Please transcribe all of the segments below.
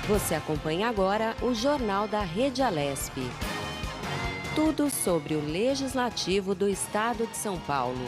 Você acompanha agora o Jornal da Rede Alesp. Tudo sobre o Legislativo do Estado de São Paulo.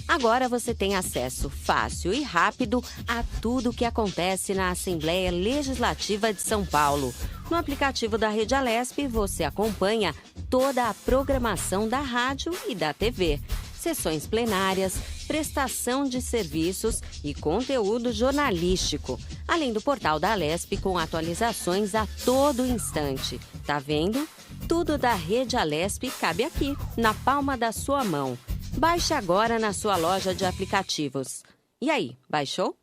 Agora você tem acesso fácil e rápido a tudo o que acontece na Assembleia Legislativa de São Paulo. No aplicativo da Rede Alesp, você acompanha toda a programação da rádio e da TV, sessões plenárias, prestação de serviços e conteúdo jornalístico, além do portal da Alesp com atualizações a todo instante. Tá vendo? Tudo da Rede Alesp cabe aqui, na palma da sua mão. Baixe agora na sua loja de aplicativos. E aí, baixou?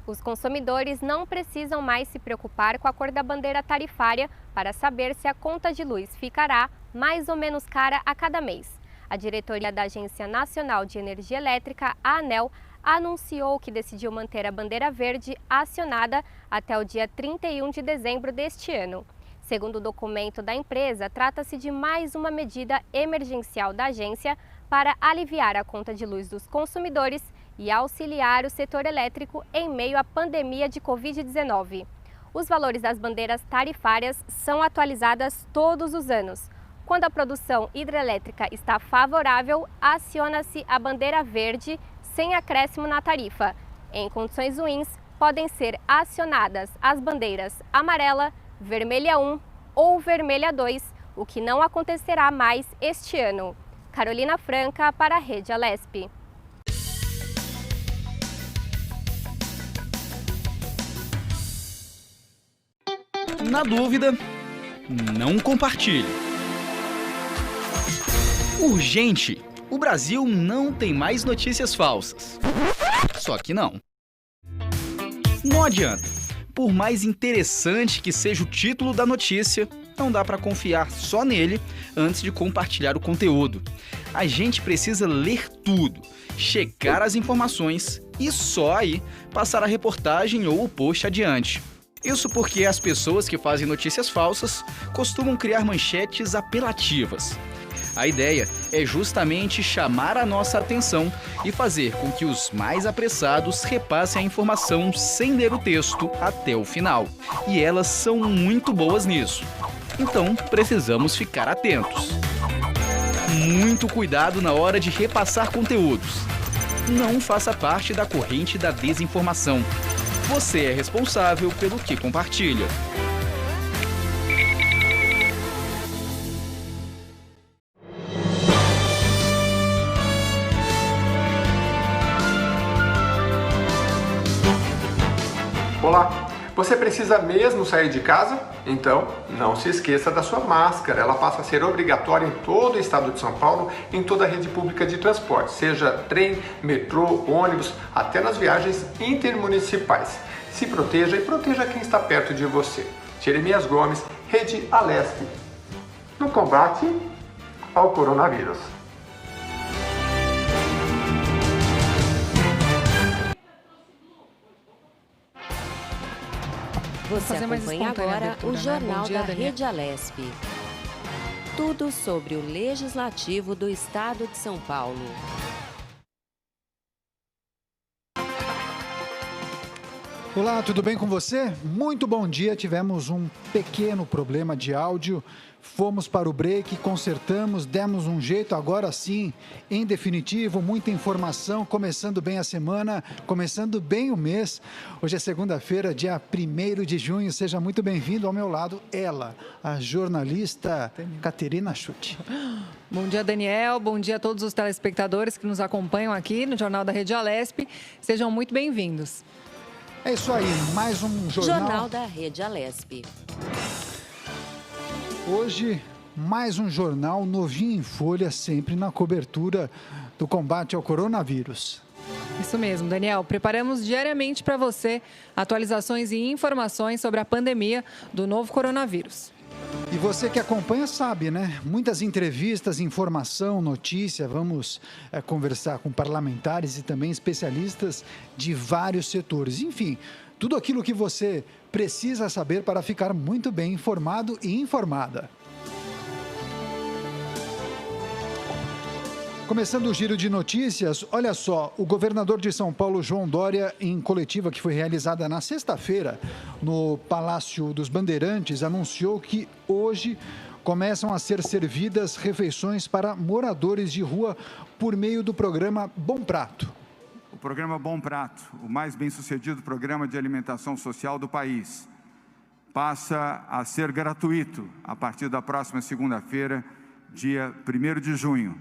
Os consumidores não precisam mais se preocupar com a cor da bandeira tarifária para saber se a conta de luz ficará mais ou menos cara a cada mês. A diretoria da Agência Nacional de Energia Elétrica, a ANEEL, anunciou que decidiu manter a bandeira verde acionada até o dia 31 de dezembro deste ano. Segundo o documento da empresa, trata-se de mais uma medida emergencial da agência para aliviar a conta de luz dos consumidores e auxiliar o setor elétrico em meio à pandemia de Covid-19. Os valores das bandeiras tarifárias são atualizadas todos os anos. Quando a produção hidrelétrica está favorável, aciona-se a bandeira verde sem acréscimo na tarifa. Em condições ruins, podem ser acionadas as bandeiras amarela, vermelha 1 ou vermelha 2, o que não acontecerá mais este ano. Carolina Franca para a Rede Alesp. Na dúvida, não compartilhe. Urgente! O Brasil não tem mais notícias falsas. Só que não. Não adianta. Por mais interessante que seja o título da notícia, não dá para confiar só nele antes de compartilhar o conteúdo. A gente precisa ler tudo, checar as informações e só aí passar a reportagem ou o post adiante. Isso porque as pessoas que fazem notícias falsas costumam criar manchetes apelativas. A ideia é justamente chamar a nossa atenção e fazer com que os mais apressados repassem a informação sem ler o texto até o final. E elas são muito boas nisso. Então, precisamos ficar atentos. Muito cuidado na hora de repassar conteúdos. Não faça parte da corrente da desinformação. Você é responsável pelo que compartilha. Olá! Você precisa mesmo sair de casa? Então, não se esqueça da sua máscara. Ela passa a ser obrigatória em todo o estado de São Paulo, em toda a rede pública de transporte, seja trem, metrô, ônibus, até nas viagens intermunicipais. Se proteja e proteja quem está perto de você. Jeremias Gomes, Rede Alesp. No combate ao coronavírus. Você acompanha agora o Jornal da Rede Alesp. Tudo sobre o Legislativo do Estado de São Paulo. Olá, tudo bem com você? Muito bom dia. Tivemos um pequeno problema de áudio. Fomos para o break, consertamos, demos um jeito. Agora sim, em definitivo, muita informação. Começando bem a semana, começando bem o mês. Hoje é segunda-feira, dia 1º de junho. Seja muito bem-vindo ao meu lado, ela, a jornalista Caterina Schutt. Bom dia, Daniel. Bom dia a todos os telespectadores que nos acompanham aqui no Jornal da Rede Alesp. Sejam muito bem-vindos. É isso aí, mais um Jornal da Rede Alesp. Hoje, mais um jornal novinho em folha, sempre na cobertura do combate ao coronavírus. Isso mesmo, Daniel. Preparamos diariamente para você atualizações e informações sobre a pandemia do novo coronavírus. E você que acompanha sabe, né? Muitas entrevistas, informação, notícia. Vamos conversar com parlamentares e também especialistas de vários setores. Enfim, tudo aquilo que você precisa saber para ficar muito bem informado e informada. Começando o giro de notícias, olha só, o governador de São Paulo, João Dória, em coletiva que foi realizada na sexta-feira no Palácio dos Bandeirantes, anunciou que hoje começam a ser servidas refeições para moradores de rua por meio do programa Bom Prato. O programa Bom Prato, o mais bem-sucedido programa de alimentação social do país, passa a ser gratuito a partir da próxima segunda-feira, dia 1º de junho.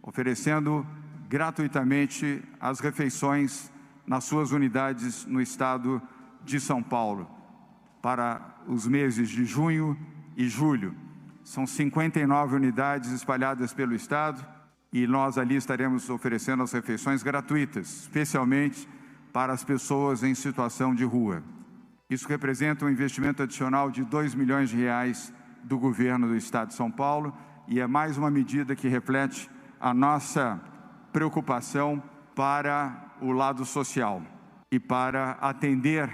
Oferecendo gratuitamente as refeições nas suas unidades no estado de São Paulo, para os meses de junho e julho. São 59 unidades espalhadas pelo estado e nós ali estaremos oferecendo as refeições gratuitas, especialmente para as pessoas em situação de rua. Isso representa um investimento adicional de R$2 milhões do governo do estado de São Paulo e é mais uma medida que reflete a nossa preocupação para o lado social e para atender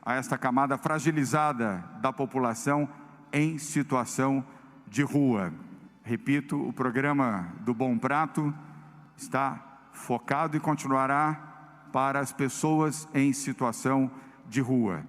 a esta camada fragilizada da população em situação de rua. Repito, o programa do Bom Prato está focado e continuará para as pessoas em situação de rua.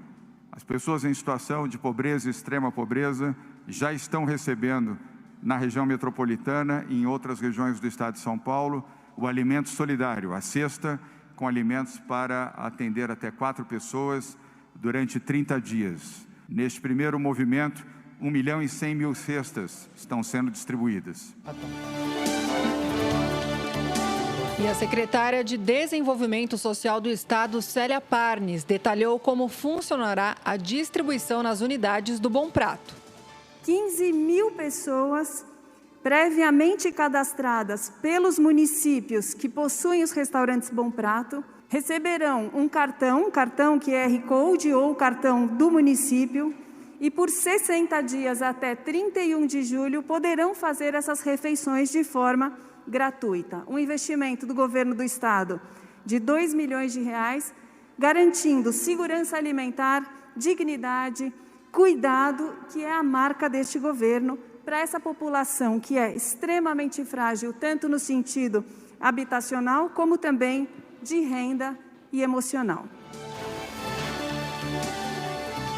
As pessoas em situação de pobreza e extrema pobreza já estão recebendo na região metropolitana e em outras regiões do estado de São Paulo, o alimento solidário, a cesta com alimentos para atender até 4 pessoas durante 30 dias. Neste primeiro movimento, 1.100.000 cestas estão sendo distribuídas. E a secretária de Desenvolvimento Social do Estado, Célia Parnes, detalhou como funcionará a distribuição nas unidades do Bom Prato. 15.000 pessoas previamente cadastradas pelos municípios que possuem os restaurantes Bom Prato receberão um cartão QR Code ou cartão do município e por 60 dias até 31 de julho poderão fazer essas refeições de forma gratuita. Um investimento do governo do estado de R$2 milhões, garantindo segurança alimentar, dignidade, cuidado, que é a marca deste governo, para essa população que é extremamente frágil, tanto no sentido habitacional, como também de renda e emocional.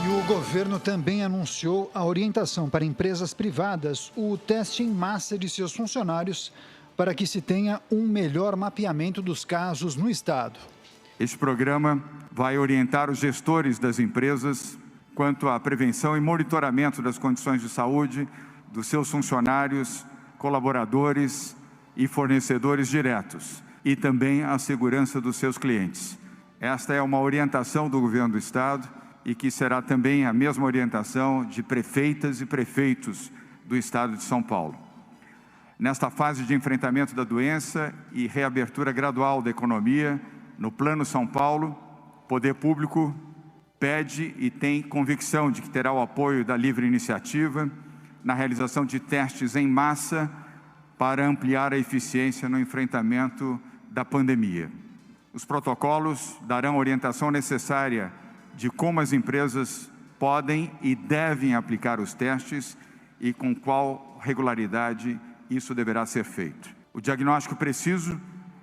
E o governo também anunciou a orientação para empresas privadas, o teste em massa de seus funcionários, para que se tenha um melhor mapeamento dos casos no estado. Este programa vai orientar os gestores das empresas quanto à prevenção e monitoramento das condições de saúde dos seus funcionários, colaboradores e fornecedores diretos, e também a segurança dos seus clientes. Esta é uma orientação do governo do estado e que será também a mesma orientação de prefeitas e prefeitos do estado de São Paulo. Nesta fase de enfrentamento da doença e reabertura gradual da economia, no Plano São Paulo, o poder público pede e tem convicção de que terá o apoio da livre iniciativa na realização de testes em massa para ampliar a eficiência no enfrentamento da pandemia. Os protocolos darão a orientação necessária de como as empresas podem e devem aplicar os testes e com qual regularidade isso deverá ser feito. O diagnóstico preciso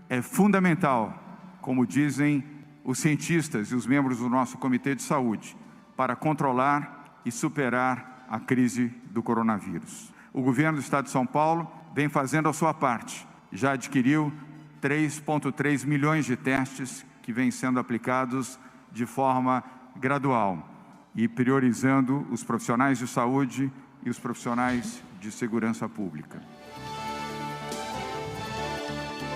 é fundamental, como dizem os cientistas e os membros do nosso Comitê de Saúde para controlar e superar a crise do coronavírus. O governo do Estado de São Paulo vem fazendo a sua parte. Já adquiriu 3,3 milhões de testes que vêm sendo aplicados de forma gradual e priorizando os profissionais de saúde e os profissionais de segurança pública.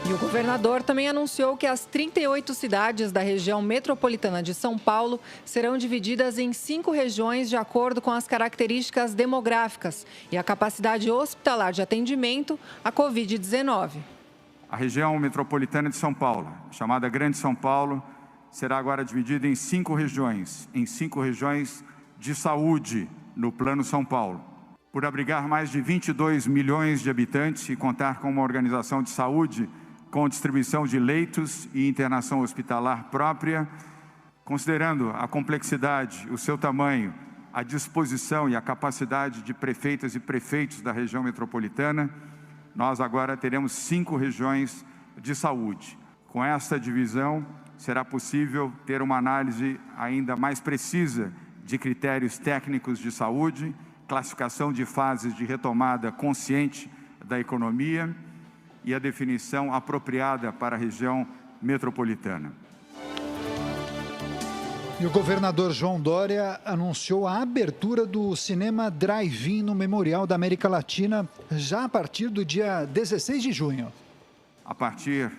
E o governador também anunciou que as 38 cidades da região metropolitana de São Paulo serão divididas em 5 regiões de acordo com as características demográficas e a capacidade hospitalar de atendimento à Covid-19. A região metropolitana de São Paulo, chamada Grande São Paulo, será agora dividida em 5 regiões de saúde no Plano São Paulo. Por abrigar mais de 22 milhões de habitantes e contar com uma organização de saúde com distribuição de leitos e internação hospitalar própria, considerando a complexidade, o seu tamanho, a disposição e a capacidade de prefeitas e prefeitos da região metropolitana, nós agora teremos 5 regiões de saúde. Com esta divisão, será possível ter uma análise ainda mais precisa de critérios técnicos de saúde, classificação de fases de retomada consciente da economia e a definição apropriada para a região metropolitana. E o governador João Dória anunciou a abertura do cinema Drive-In no Memorial da América Latina já a partir do dia 16 de junho. A partir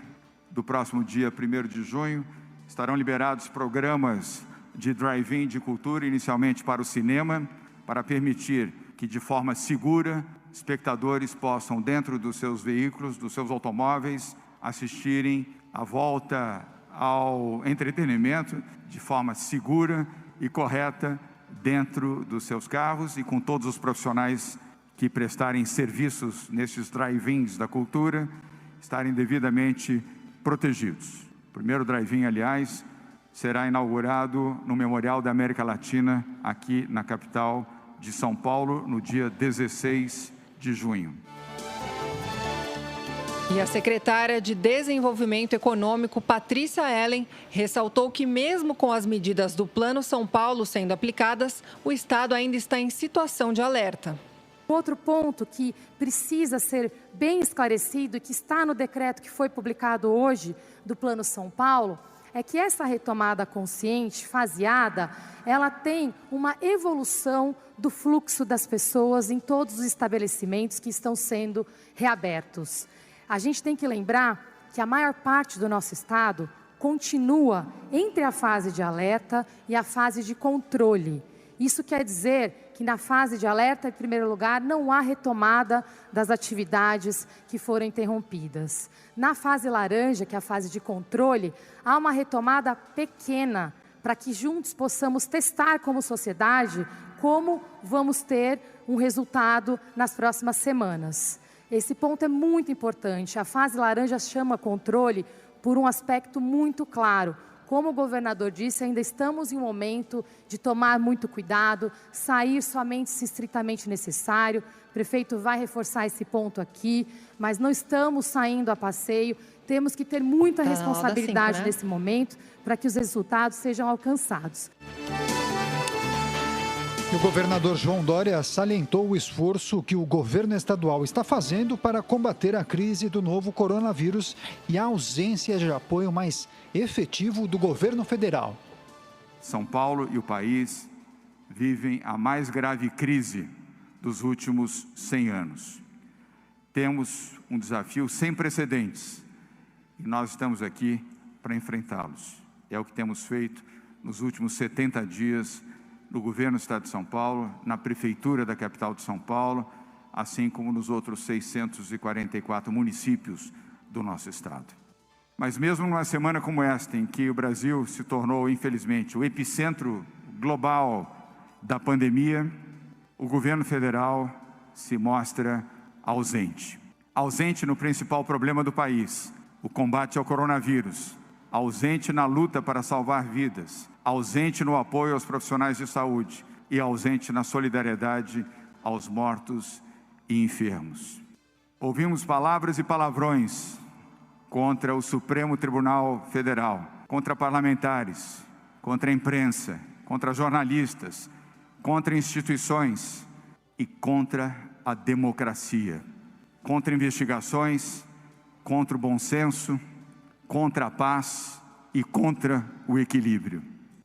do próximo dia 1º de junho, estarão liberados programas de Drive-In de cultura, inicialmente para o cinema, para permitir que, de forma segura, espectadores possam, dentro dos seus veículos, dos seus automóveis, assistirem à volta ao entretenimento de forma segura e correta dentro dos seus carros e com todos os profissionais que prestarem serviços nesses drive-ins da cultura estarem devidamente protegidos. O primeiro drive-in, aliás, será inaugurado no Memorial da América Latina, aqui na capital de São Paulo, no dia 16 de junho. E a secretária de Desenvolvimento Econômico, Patrícia Ellen, ressaltou que mesmo com as medidas do Plano São Paulo sendo aplicadas, o Estado ainda está em situação de alerta. Outro ponto que precisa ser bem esclarecido e que está no decreto que foi publicado hoje do Plano São Paulo é que essa retomada consciente, faseada, ela tem uma evolução do fluxo das pessoas em todos os estabelecimentos que estão sendo reabertos. A gente tem que lembrar que a maior parte do nosso estado continua entre a fase de alerta e a fase de controle. Isso quer dizer que na fase de alerta, em primeiro lugar, não há retomada das atividades que foram interrompidas. Na fase laranja, que é a fase de controle, há uma retomada pequena para que juntos possamos testar como sociedade como vamos ter um resultado nas próximas semanas. Esse ponto é muito importante. A fase laranja chama controle por um aspecto muito claro. Como o governador disse, ainda estamos em um momento de tomar muito cuidado, sair somente se estritamente necessário. O prefeito vai reforçar esse ponto aqui, mas não estamos saindo a passeio. Temos que ter muita responsabilidade nesse momento para que os resultados sejam alcançados. E o governador João Dória salientou o esforço que o governo estadual está fazendo para combater a crise do novo coronavírus e a ausência de apoio mais efetivo do governo federal. São Paulo e o país vivem a mais grave crise dos últimos 100 anos. Temos um desafio sem precedentes e nós estamos aqui para enfrentá-los. É o que temos feito nos últimos 70 dias no governo do Estado de São Paulo, na prefeitura da capital de São Paulo, assim como nos outros 644 municípios do nosso estado. Mas mesmo numa semana como esta, em que o Brasil se tornou, infelizmente, o epicentro global da pandemia, o governo federal se mostra ausente. Ausente no principal problema do país, o combate ao coronavírus, ausente na luta para salvar vidas, ausente no apoio aos profissionais de saúde e ausente na solidariedade aos mortos e enfermos. Ouvimos palavras e palavrões contra o Supremo Tribunal Federal, contra parlamentares, contra a imprensa, contra jornalistas, contra instituições e contra a democracia, contra investigações, contra o bom senso, contra a paz e contra o equilíbrio.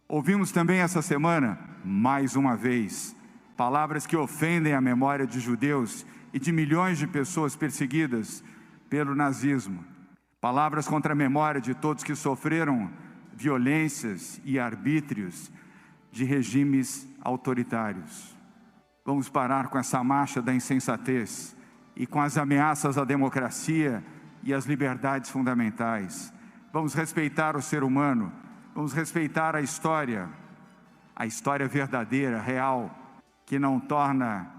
Ouvimos também essa semana, mais uma vez, palavras que ofendem a memória de judeus e de milhões de pessoas perseguidas pelo nazismo. Palavras contra a memória de todos que sofreram violências e arbítrios de regimes autoritários. Vamos parar com essa marcha da insensatez e com as ameaças à democracia e às liberdades fundamentais. Vamos respeitar o ser humano, vamos respeitar a história verdadeira, real, que não torna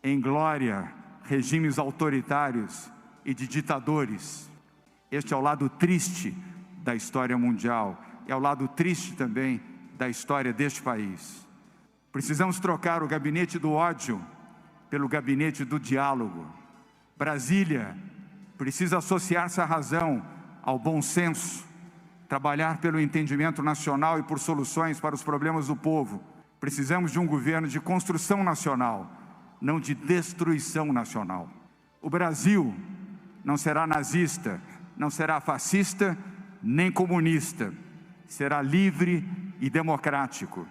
em glória regimes autoritários e de ditadores. Este é o lado triste da história mundial, é o lado triste também da história deste país. Precisamos trocar o gabinete do ódio pelo gabinete do diálogo. Brasília precisa associar-se à razão, ao bom senso, trabalhar pelo entendimento nacional e por soluções para os problemas do povo. Precisamos de um governo de construção nacional, não de destruição nacional. O Brasil não será nazista, não será fascista, nem comunista. Será livre e democrático.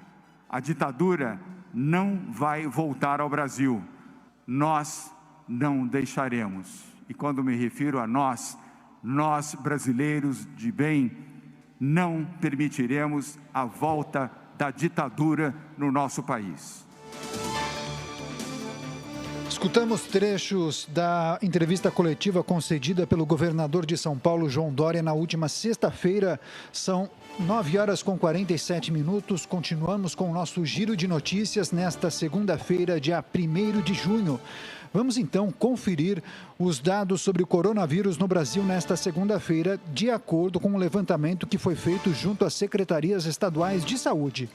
A ditadura não vai voltar ao Brasil. Nós não deixaremos. E quando me refiro a nós brasileiros de bem, não permitiremos a volta da ditadura no nosso país. Escutamos trechos da entrevista coletiva concedida pelo governador de São Paulo, João Dória, na última sexta-feira. São 9h47. Continuamos com o nosso giro de notícias nesta segunda-feira, dia 1º de junho. Vamos então conferir os dados sobre o coronavírus no Brasil nesta segunda-feira, de acordo com o levantamento que foi feito junto às secretarias estaduais de saúde.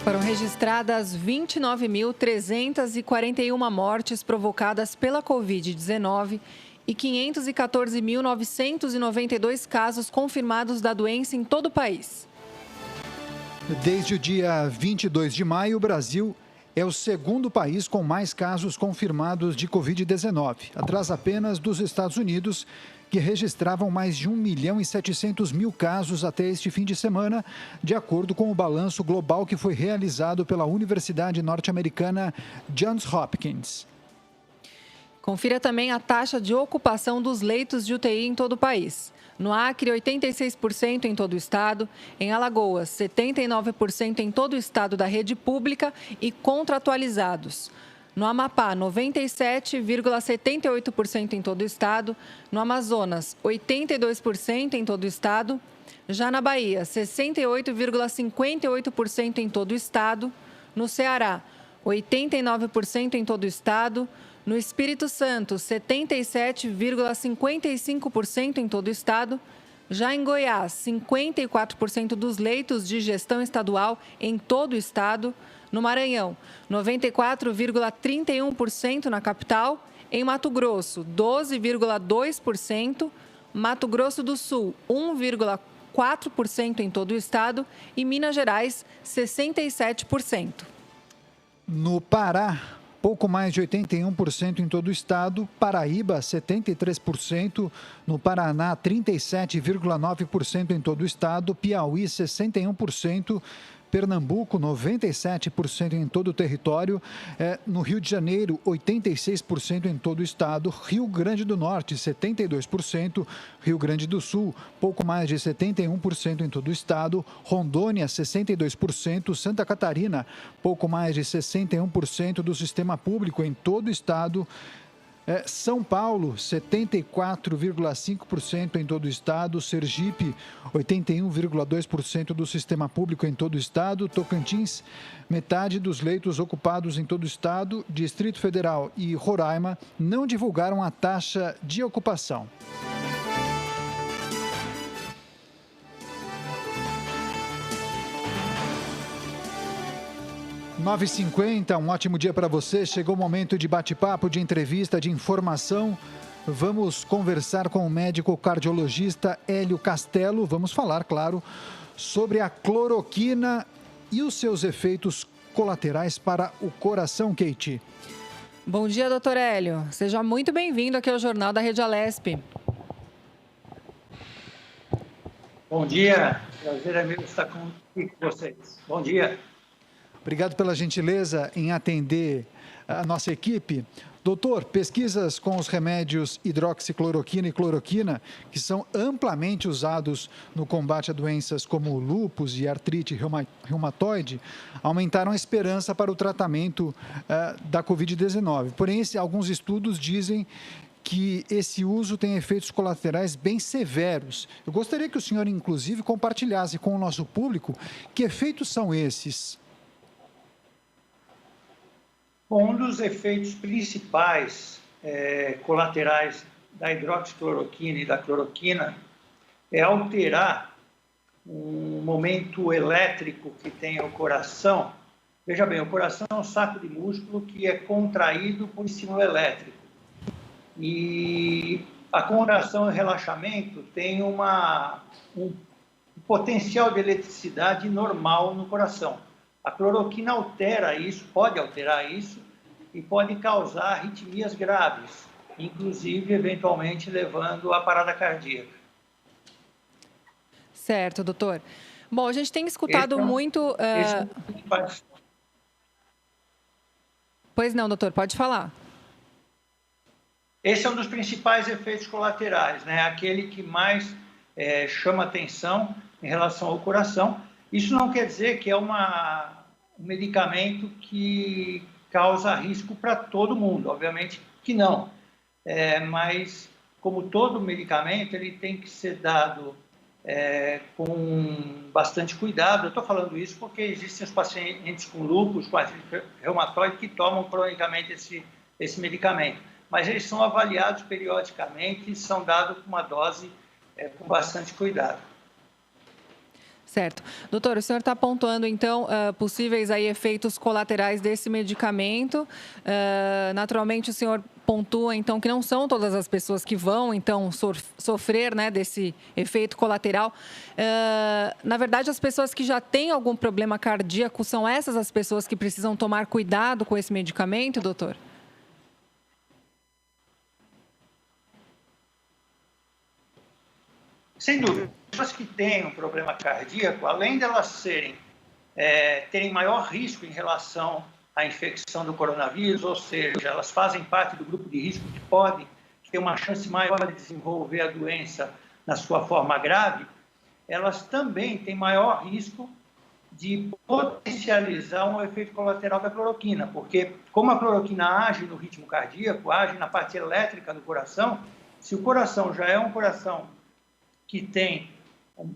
Foram registradas 29.341 mortes provocadas pela Covid-19 e 514.992 casos confirmados da doença em todo o país. Desde o dia 22 de maio, o Brasil é o segundo país com mais casos confirmados de Covid-19, atrás apenas dos Estados Unidos, que registravam mais de 1.700.000 casos até este fim de semana, de acordo com o balanço global que foi realizado pela Universidade Norte-Americana Johns Hopkins. Confira também a taxa de ocupação dos leitos de UTI em todo o país. No Acre, 86% em todo o estado. Em Alagoas, 79% em todo o estado da rede pública e contratualizados. No Amapá, 97,78% em todo o estado. No Amazonas, 82% em todo o estado. Já na Bahia, 68,58% em todo o estado. No Ceará, 89% em todo o estado. No Espírito Santo, 77,55% em todo o estado. Já em Goiás, 54% dos leitos de gestão estadual em todo o estado. No Maranhão, 94,31% na capital. Em Mato Grosso, 12,2%. Mato Grosso do Sul, 1,4% em todo o estado. E Minas Gerais, 67%. No Pará, pouco mais de 81% em todo o estado. Paraíba, 73%. No Paraná, 37,9% em todo o estado. Piauí, 61%. Pernambuco, 97% em todo o território. No Rio de Janeiro, 86% em todo o estado. Rio Grande do Norte, 72%. Rio Grande do Sul, pouco mais de 71% em todo o estado. Rondônia, 62%. Santa Catarina, pouco mais de 61% do sistema público em todo o estado. São Paulo, 74,5% em todo o estado. Sergipe, 81,2% do sistema público em todo o estado. Tocantins, metade dos leitos ocupados em todo o estado. Distrito Federal e Roraima não divulgaram a taxa de ocupação. (9h50), 9h50, um ótimo dia para você. Chegou o momento de bate-papo, de entrevista, de informação Vamos conversar com o médico cardiologista Hélio Castelo. Vamos falar, claro, sobre a cloroquina e os seus efeitos colaterais para o coração, Keiti. Bom dia, doutor Hélio. Seja muito bem-vindo aqui ao Jornal da Rede Alesp. Bom dia, prazer é meu estar com vocês. Bom dia. Obrigado pela gentileza em atender a nossa equipe. Doutor, pesquisas com os remédios hidroxicloroquina e cloroquina, que são amplamente usados no combate a doenças como lúpus e artrite reumatoide, aumentaram a esperança para o tratamento da Covid-19. Porém, alguns estudos dizem que esse uso tem efeitos colaterais bem severos. Eu gostaria que o senhor, inclusive, compartilhasse com o nosso público que efeitos são esses. Bom, um dos efeitos principais colaterais da hidroxicloroquina e da cloroquina é alterar um momento elétrico que tem o coração. Veja bem, o coração é um saco de músculo que é contraído por estímulo elétrico. E a contração e relaxamento tem um potencial de eletricidade normal no coração. A cloroquina altera isso, pode alterar isso e pode causar arritmias graves, inclusive, eventualmente, levando à parada cardíaca. Certo, doutor. Bom, a gente tem escutado muito... Pois não, doutor, pode falar. Esse é um dos principais efeitos colaterais, né? Aquele que mais chama atenção em relação ao coração. Isso não quer dizer que é um medicamento que causa risco para todo mundo, obviamente que não. Mas, como todo medicamento, ele tem que ser dado com bastante cuidado. Eu estou falando isso porque existem os pacientes com lúpus, com artrite reumatoide, que tomam cronicamente esse medicamento. Mas eles são avaliados periodicamente e são dados com uma dose com bastante cuidado. Certo. Doutor, o senhor está pontuando, então, possíveis aí efeitos colaterais desse medicamento. Naturalmente, o senhor pontua, então, que não são todas as pessoas que vão, então, sofrer, né, desse efeito colateral. Na verdade, as pessoas que já têm algum problema cardíaco, são essas as pessoas que precisam tomar cuidado com esse medicamento, doutor? Sem dúvida. Pessoas que têm um problema cardíaco, além de elas terem maior risco em relação à infecção do coronavírus, ou seja, elas fazem parte do grupo de risco que pode ter uma chance maior de desenvolver a doença na sua forma grave, elas também têm maior risco de potencializar um efeito colateral da cloroquina, porque como a cloroquina age no ritmo cardíaco, age na parte elétrica do coração, se o coração já é um coração que tem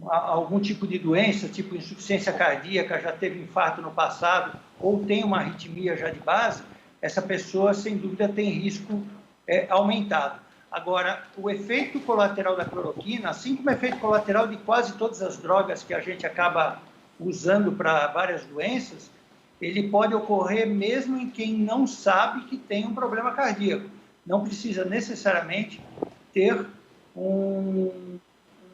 algum tipo de doença, tipo insuficiência cardíaca, já teve infarto no passado, ou tem uma arritmia já de base, essa pessoa, sem dúvida, tem risco aumentado. Agora, o efeito colateral da cloroquina, assim como o efeito colateral de quase todas as drogas que a gente acaba usando para várias doenças, ele pode ocorrer mesmo em quem não sabe que tem um problema cardíaco. Não precisa necessariamente ter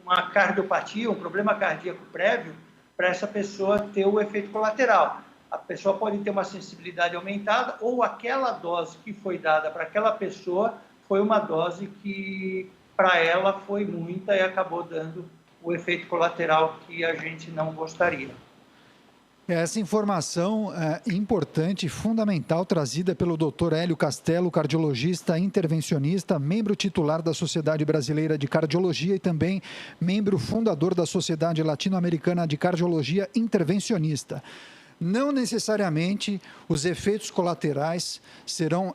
uma cardiopatia, um problema cardíaco prévio, para essa pessoa ter o efeito colateral. A pessoa pode ter uma sensibilidade aumentada ou aquela dose que foi dada para aquela pessoa foi uma dose que, para ela, foi muita e acabou dando o efeito colateral que a gente não gostaria. Essa informação importante e fundamental trazida pelo Dr. Hélio Castelo, cardiologista intervencionista, membro titular da Sociedade Brasileira de Cardiologia e também membro fundador da Sociedade Latino-Americana de Cardiologia Intervencionista. Não necessariamente os efeitos colaterais serão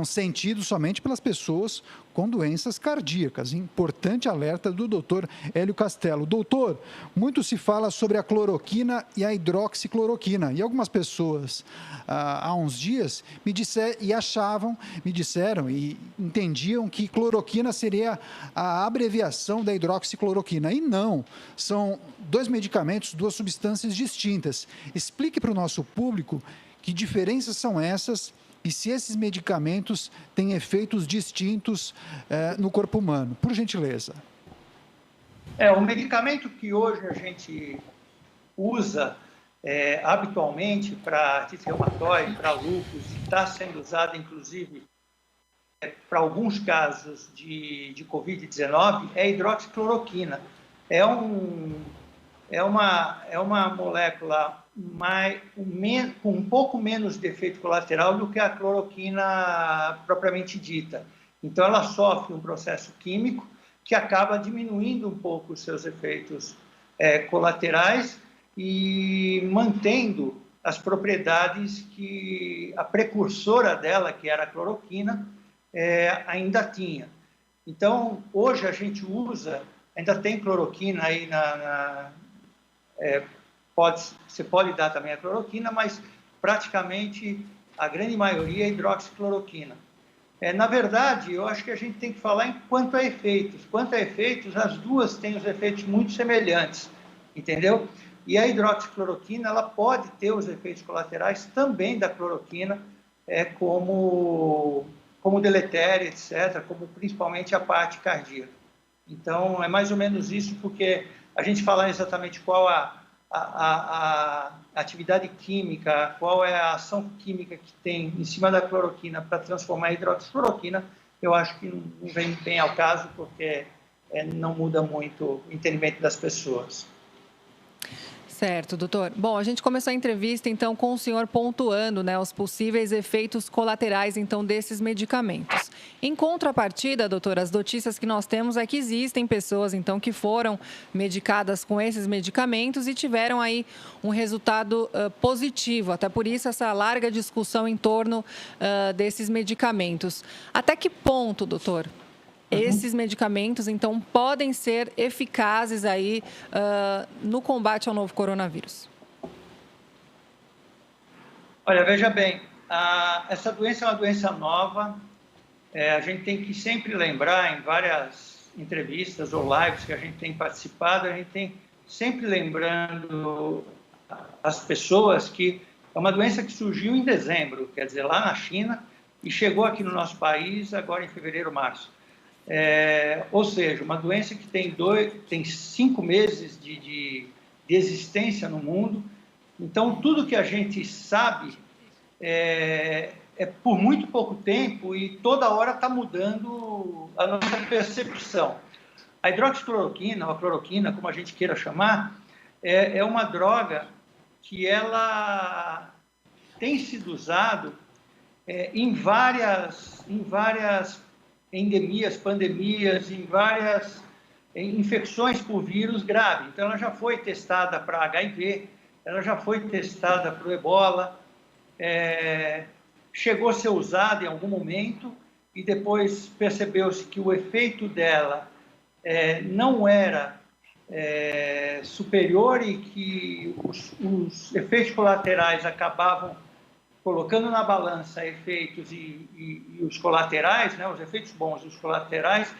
sentidos somente pelas pessoas com doenças cardíacas. Importante alerta do doutor Hélio Castelo. Doutor, muito se fala sobre a cloroquina e a hidroxicloroquina. E algumas pessoas, há uns dias, me disseram e entendiam que cloroquina seria a abreviação da hidroxicloroquina. E não, são dois medicamentos, duas substâncias distintas. Explique para o nosso público que diferenças são essas e se esses medicamentos têm efeitos distintos no corpo humano. Por gentileza. O medicamento que hoje a gente usa habitualmente para artrite reumatoide, para lúpus, está sendo usado inclusive para alguns casos de Covid-19, é a hidroxicloroquina. É uma molécula com um pouco menos de efeito colateral do que a cloroquina propriamente dita. Então, ela sofre um processo químico que acaba diminuindo um pouco os seus efeitos colaterais e mantendo as propriedades que a precursora dela, que era a cloroquina, ainda tinha. Então, hoje a gente usa, ainda tem cloroquina aí você pode dar também a cloroquina, mas praticamente a grande maioria é hidroxicloroquina. Na verdade, eu acho que a gente tem que falar em quanto a efeitos. Quanto a efeitos, as duas têm os efeitos muito semelhantes, entendeu? E a hidroxicloroquina, ela pode ter os efeitos colaterais também da cloroquina, como deletéria, etc., como principalmente a parte cardíaca. Então, é mais ou menos isso, porque a gente falar exatamente qual a atividade química, qual é a ação química que tem em cima da cloroquina para transformar a hidroxicloroquina, eu acho que não vem bem ao caso, porque não muda muito o entendimento das pessoas. Certo, doutor. Bom, a gente começou a entrevista, então, com o senhor pontuando, né, os possíveis efeitos colaterais, então, desses medicamentos. Em contrapartida, doutor, as notícias que nós temos é que existem pessoas, então, que foram medicadas com esses medicamentos e tiveram aí um resultado positivo. Até por isso, essa larga discussão em torno desses medicamentos. Até que ponto, doutor, esses medicamentos, então, podem ser eficazes aí no combate ao novo coronavírus? Olha, veja bem, essa doença é uma doença nova. A gente tem que sempre lembrar, em várias entrevistas ou lives que a gente tem participado, a gente tem sempre lembrando as pessoas que é uma doença que surgiu em dezembro, quer dizer, lá na China, e chegou aqui no nosso país agora em fevereiro, março. Ou seja, uma doença que tem 5 meses de existência no mundo. Então, tudo que a gente sabe é por muito pouco tempo e toda hora está mudando a nossa percepção. A hidroxicloroquina, ou a cloroquina, como a gente queira chamar, é uma droga que ela tem sido usada em várias endemias, pandemias, em várias infecções por vírus grave. Então, ela já foi testada para HIV, ela já foi testada para o ebola, chegou a ser usada em algum momento e depois percebeu-se que o efeito dela não era superior e que os efeitos colaterais acabavam colocando na balança efeitos e os colaterais, né, os efeitos bons e os colaterais,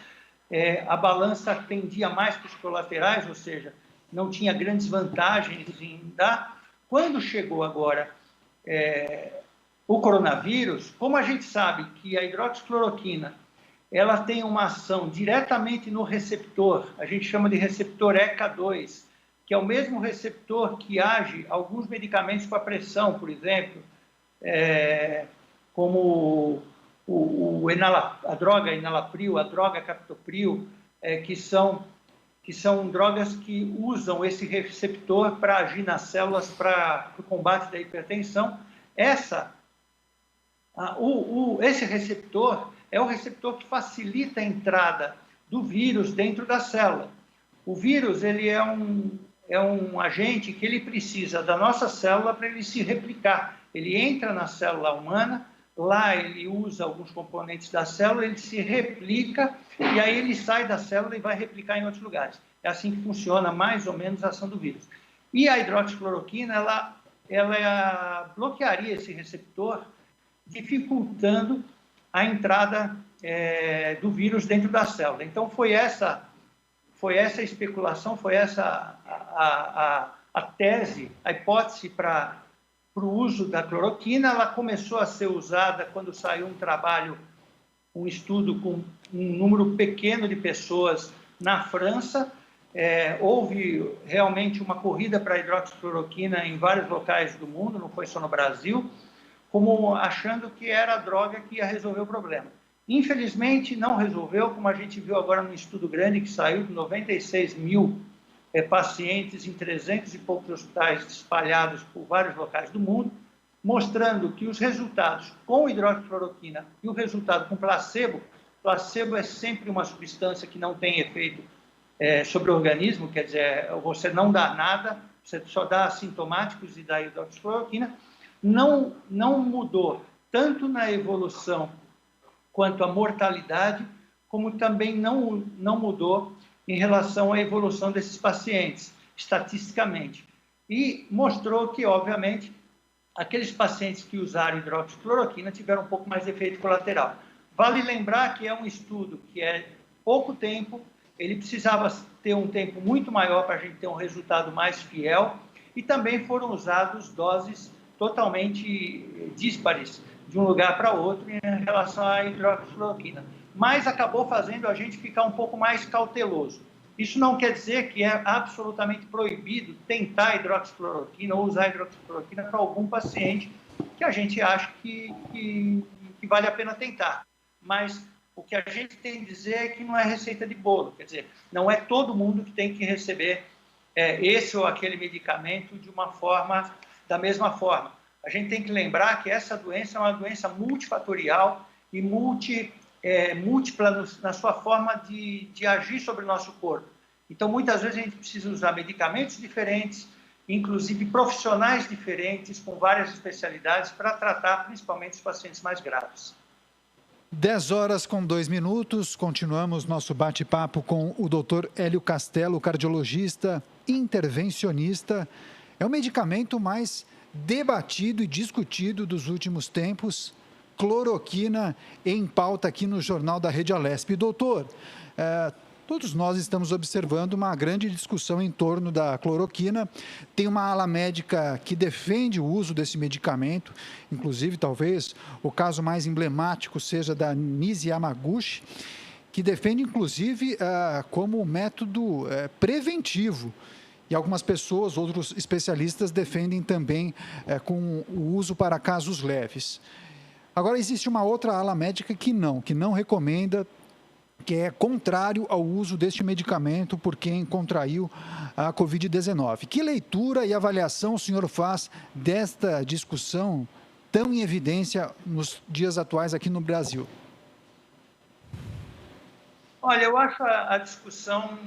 a balança tendia mais para os colaterais, ou seja, não tinha grandes vantagens em dar. Quando chegou agora o coronavírus, como a gente sabe que a hidroxicloroquina ela tem uma ação diretamente no receptor, a gente chama de receptor ECA2, que é o mesmo receptor que age alguns medicamentos para pressão, por exemplo, como a droga enalapril, a droga captopril, que são drogas que usam esse receptor para agir nas células para o combate da hipertensão. Esse receptor é o receptor que facilita a entrada do vírus dentro da célula. O vírus ele é um agente que ele precisa da nossa célula para ele se replicar. Ele entra na célula humana, lá ele usa alguns componentes da célula, ele se replica e aí ele sai da célula e vai replicar em outros lugares. É assim que funciona mais ou menos a ação do vírus. E a hidroxicloroquina, ela bloquearia esse receptor, dificultando a entrada do vírus dentro da célula. Então, foi essa especulação, foi essa a tese, a hipótese para para o uso da cloroquina. Ela começou a ser usada quando saiu um estudo com um número pequeno de pessoas na França. Houve realmente uma corrida para a hidroxicloroquina em vários locais do mundo, não foi só no Brasil, como achando que era a droga que ia resolver o problema. Infelizmente, não resolveu, como a gente viu agora num estudo grande que saiu de 96 mil pacientes em 300 e poucos hospitais espalhados por vários locais do mundo, mostrando que os resultados com hidroxicloroquina e o resultado com placebo é sempre uma substância que não tem efeito sobre o organismo, quer dizer, você não dá nada, você só dá assintomáticos e dá hidroxicloroquina, não mudou tanto na evolução quanto a mortalidade, como também não mudou em relação à evolução desses pacientes, estatisticamente. E mostrou que, obviamente, aqueles pacientes que usaram hidroxicloroquina tiveram um pouco mais de efeito colateral. Vale lembrar que é um estudo que é pouco tempo, ele precisava ter um tempo muito maior para a gente ter um resultado mais fiel, e também foram usadas doses totalmente díspares de um lugar para outro em relação à hidroxicloroquina. Mas acabou fazendo a gente ficar um pouco mais cauteloso. Isso não quer dizer que é absolutamente proibido tentar hidroxicloroquina ou usar hidroxicloroquina para algum paciente que a gente acha que vale a pena tentar. Mas o que a gente tem que dizer é que não é receita de bolo, quer dizer, não é todo mundo que tem que receber esse ou aquele medicamento da mesma forma. A gente tem que lembrar que essa doença é uma doença multifatorial e múltipla na sua forma de agir sobre o nosso corpo. Então, muitas vezes a gente precisa usar medicamentos diferentes, inclusive profissionais diferentes, com várias especialidades, para tratar principalmente os pacientes mais graves. 10h02, continuamos nosso bate-papo com o Dr. Hélio Castelo, cardiologista, intervencionista. É o medicamento mais debatido e discutido dos últimos tempos, cloroquina, em pauta aqui no Jornal da Rede Alesp. Doutor, todos nós estamos observando uma grande discussão em torno da cloroquina. Tem uma ala médica que defende o uso desse medicamento, inclusive talvez o caso mais emblemático seja da Nise Yamaguchi, que defende inclusive como método preventivo. E algumas pessoas, outros especialistas, defendem também com o uso para casos leves. Agora, existe uma outra ala médica que não recomenda, que é contrário ao uso deste medicamento por quem contraiu a Covid-19. Que leitura e avaliação o senhor faz desta discussão tão em evidência nos dias atuais aqui no Brasil? Olha, eu acho a discussão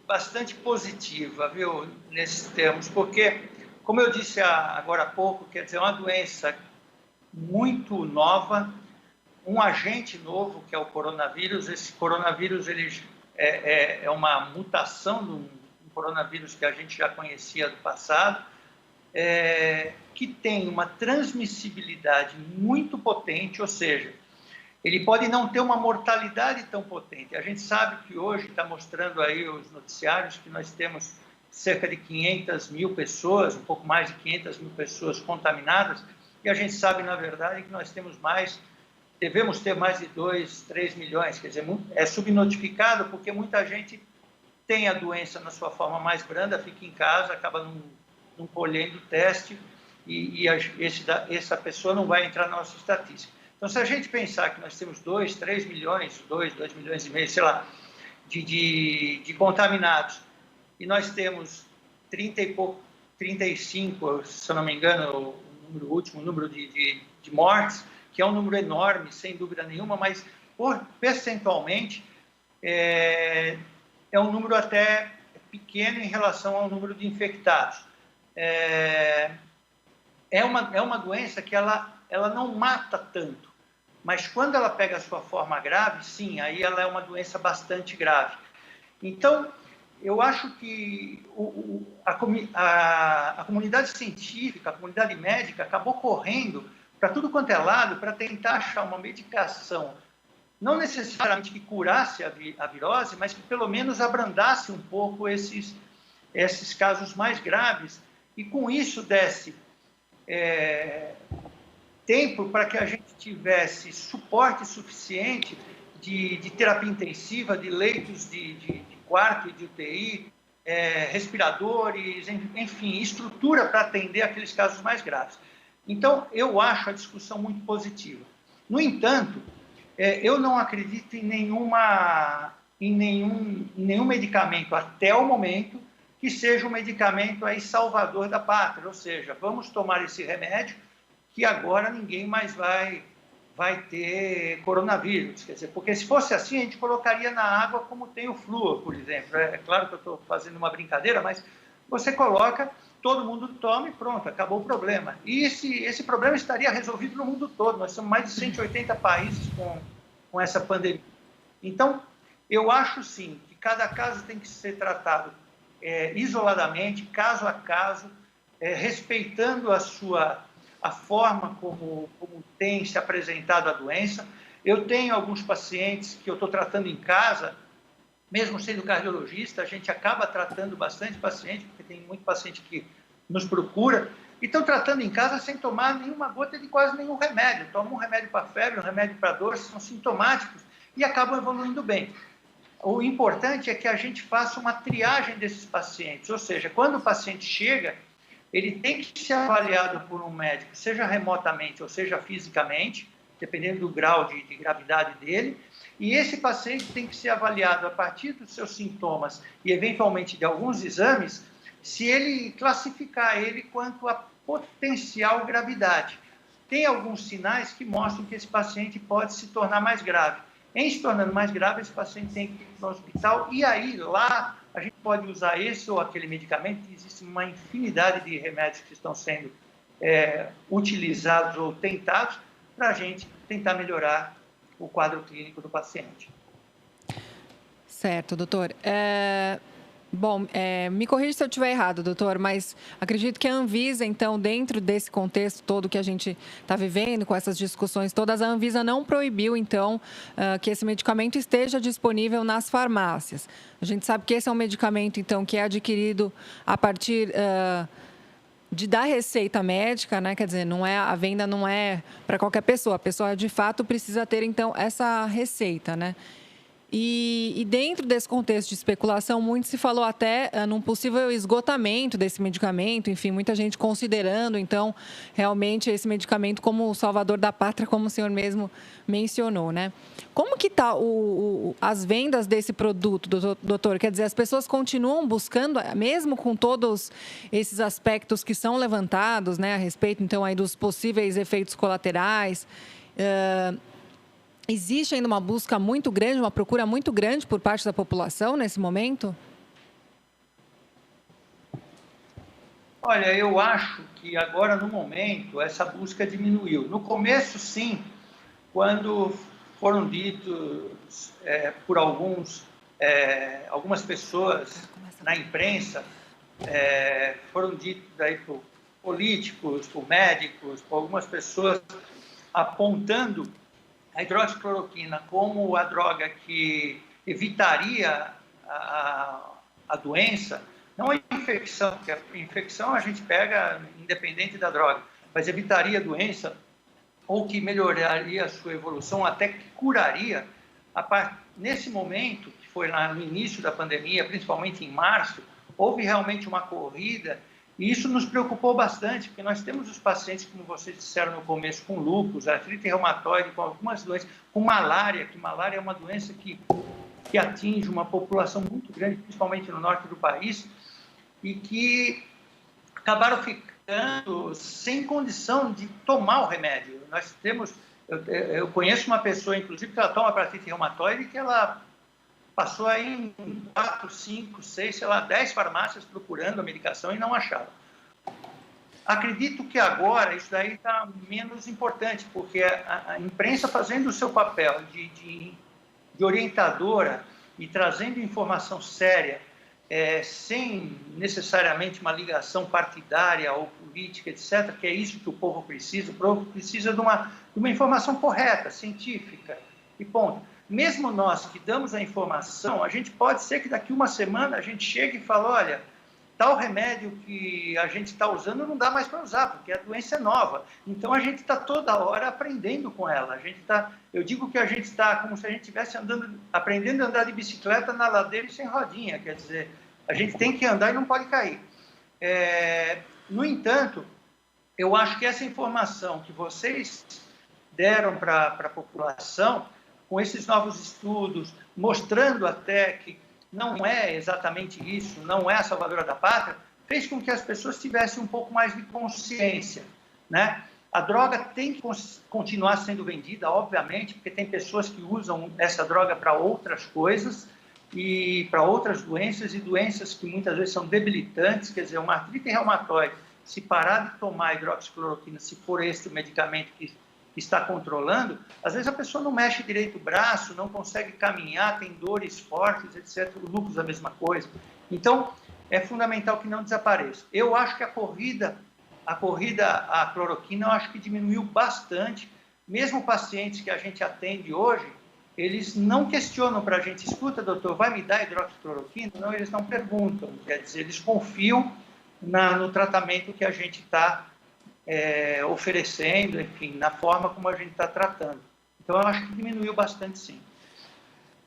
bastante positiva, viu, nesses termos, porque, como eu disse agora há pouco, quer dizer, é uma doença muito nova, um agente novo, que é o coronavírus. Esse coronavírus ele é uma mutação de um coronavírus que a gente já conhecia do passado, que tem uma transmissibilidade muito potente, ou seja, ele pode não ter uma mortalidade tão potente. A gente sabe que hoje está mostrando aí os noticiários que nós temos cerca de 500 mil pessoas, um pouco mais de 500 mil pessoas contaminadas, e a gente sabe, na verdade, que nós devemos ter mais de 2, 3 milhões, quer dizer, é subnotificado porque muita gente tem a doença na sua forma mais branda, fica em casa, acaba não colhendo o teste e essa pessoa não vai entrar na nossa estatística. Então, se a gente pensar que nós temos 2, 3 milhões, 2 milhões e meio, sei lá, de contaminados, e nós temos 35, se eu não me engano, o último número de mortes, que é um número enorme, sem dúvida nenhuma, mas percentualmente é um número até pequeno em relação ao número de infectados. É uma doença que ela não mata tanto, mas quando ela pega a sua forma grave, sim, aí ela é uma doença bastante grave. Então, eu acho que a comunidade científica, a comunidade médica acabou correndo para tudo quanto é lado para tentar achar uma medicação, não necessariamente que curasse a virose, mas que pelo menos abrandasse um pouco esses casos mais graves e com isso desse tempo para que a gente tivesse suporte suficiente de terapia intensiva, de leitos de quarto e de UTI, respiradores, enfim, estrutura para atender aqueles casos mais graves. Então, eu acho a discussão muito positiva. No entanto, eu não acredito em nenhum medicamento, até o momento, que seja um medicamento aí salvador da pátria, ou seja, vamos tomar esse remédio que agora ninguém mais vai ter coronavírus. Quer dizer, porque se fosse assim, a gente colocaria na água como tem o flúor, por exemplo. É claro que eu estou fazendo uma brincadeira, mas você coloca, todo mundo toma e pronto, acabou o problema. E esse problema estaria resolvido no mundo todo. Nós somos mais de 180 países com essa pandemia. Então, eu acho sim que cada caso tem que ser tratado isoladamente, caso a caso, respeitando a forma como tem se apresentado a doença. Eu tenho alguns pacientes que eu estou tratando em casa, mesmo sendo cardiologista, a gente acaba tratando bastante paciente, porque tem muito paciente que nos procura, e estão tratando em casa sem tomar nenhuma gota de quase nenhum remédio. Tomam um remédio para febre, um remédio para dor, são sintomáticos e acabam evoluindo bem. O importante é que a gente faça uma triagem desses pacientes, ou seja, quando o paciente chega, ele tem que ser avaliado por um médico, seja remotamente ou seja fisicamente, dependendo do grau de gravidade dele, e esse paciente tem que ser avaliado a partir dos seus sintomas e, eventualmente, de alguns exames, se ele classificar ele quanto a potencial gravidade. Tem alguns sinais que mostram que esse paciente pode se tornar mais grave. Em se tornando mais grave, esse paciente tem que ir para o hospital e aí, lá, a gente pode usar esse ou aquele medicamento. Existe uma infinidade de remédios que estão sendo utilizados ou tentados para a gente tentar melhorar o quadro clínico do paciente. Certo, doutor. Bom, me corrija se eu estiver errado, doutor, mas acredito que a Anvisa, então, dentro desse contexto todo que a gente está vivendo, com essas discussões todas, a Anvisa não proibiu, então, que esse medicamento esteja disponível nas farmácias. A gente sabe que esse é um medicamento, então, que é adquirido a partir da receita médica, né? Quer dizer, a venda não é para qualquer pessoa. A pessoa, de fato, precisa ter, então, essa receita, né? E dentro desse contexto de especulação, muito se falou até num possível esgotamento desse medicamento, enfim, muita gente considerando, então, realmente esse medicamento como o salvador da pátria, como o senhor mesmo mencionou, né? Como que está as vendas desse produto, doutor? Quer dizer, as pessoas continuam buscando, mesmo com todos esses aspectos que são levantados, né, a respeito, então, aí dos possíveis efeitos colaterais. Existe ainda uma busca muito grande, uma procura muito grande por parte da população nesse momento? Olha, eu acho que agora, no momento, essa busca diminuiu. No começo, sim, quando foram ditos por algumas pessoas na imprensa, foram ditos aí por políticos, por médicos, por algumas pessoas apontando a hidroxicloroquina como a droga que evitaria a doença, não a infecção, porque a infecção a gente pega independente da droga, mas evitaria a doença ou que melhoraria a sua evolução, até que curaria. Nesse momento, que foi lá no início da pandemia, principalmente em março, houve realmente uma corrida. E isso nos preocupou bastante, porque nós temos os pacientes, como vocês disseram no começo, com lúpus, artrite reumatoide, com algumas doenças, com malária, que malária é uma doença que atinge uma população muito grande, principalmente no norte do país, e que acabaram ficando sem condição de tomar o remédio. Nós temos, eu conheço uma pessoa, inclusive, que ela toma para artrite reumatoide, que ela passou aí em 4, 5, 6, 10 farmácias procurando a medicação e não achava. Acredito que agora isso daí está menos importante, porque a imprensa fazendo o seu papel de orientadora e trazendo informação séria, sem necessariamente uma ligação partidária ou política, etc., que é isso que o povo precisa. O povo precisa de uma informação correta, científica, e ponto. Mesmo nós que damos a informação, a gente pode ser que daqui uma semana a gente chegue e fale, olha, tal remédio que a gente está usando não dá mais para usar, porque a doença é nova. Então, a gente está toda hora aprendendo com ela. Eu digo que a gente está como se a gente estivesse aprendendo a andar de bicicleta na ladeira e sem rodinha. Quer dizer, a gente tem que andar e não pode cair. No entanto, eu acho que essa informação que vocês deram para a população, com esses novos estudos, mostrando até que não é exatamente isso, não é a salvadora da pátria, fez com que as pessoas tivessem um pouco mais de consciência, né? A droga tem que continuar sendo vendida, obviamente, porque tem pessoas que usam essa droga para outras coisas e para outras doenças, e doenças que muitas vezes são debilitantes. Quer dizer, uma artrite reumatoide, se parar de tomar hidroxicloroquina, se for esse o medicamento que está controlando, às vezes a pessoa não mexe direito o braço, não consegue caminhar, tem dores fortes, etc. O lúpus é a mesma coisa. Então, é fundamental que não desapareça. Eu acho que a corrida à cloroquina, eu acho que diminuiu bastante. Mesmo pacientes que a gente atende hoje, eles não questionam para a gente, escuta, doutor, vai me dar hidroxicloroquina? Não, eles não perguntam. Quer dizer, eles confiam no tratamento que a gente está oferecendo, enfim, na forma como a gente está tratando. Então, eu acho que diminuiu bastante, sim.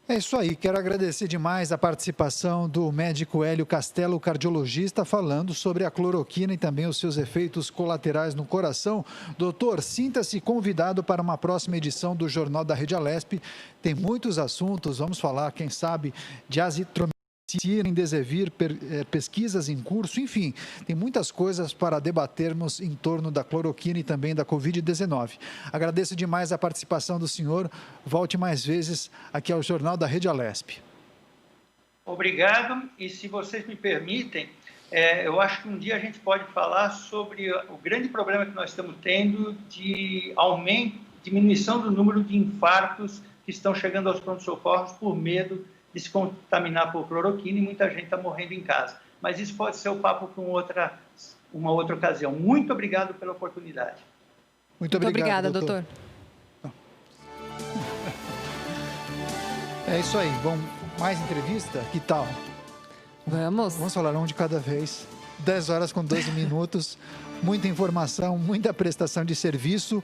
É isso aí, quero agradecer demais a participação do médico Hélio Castelo, cardiologista, falando sobre a cloroquina e também os seus efeitos colaterais no coração. Doutor, sinta-se convidado para uma próxima edição do Jornal da Rede Alesp. Tem muitos assuntos, vamos falar, quem sabe, de azitromicina, Remdesivir, pesquisas em curso, enfim, tem muitas coisas para debatermos em torno da cloroquina e também da Covid-19. Agradeço demais a participação do senhor. Volte mais vezes aqui ao Jornal da Rede Alesp. Obrigado. E se vocês me permitem, eu acho que um dia a gente pode falar sobre o grande problema que nós estamos tendo de diminuição do número de infartos que estão chegando aos pronto-socorros por medo de se contaminar por cloroquina, e muita gente está morrendo em casa. Mas isso pode ser o papo para uma outra ocasião. Muito obrigado pela oportunidade. Muito obrigada, doutor. É isso aí. Vamos mais entrevista? Que tal? Vamos falar um de cada vez. 10 horas com 12 minutos. Muita informação, muita prestação de serviço.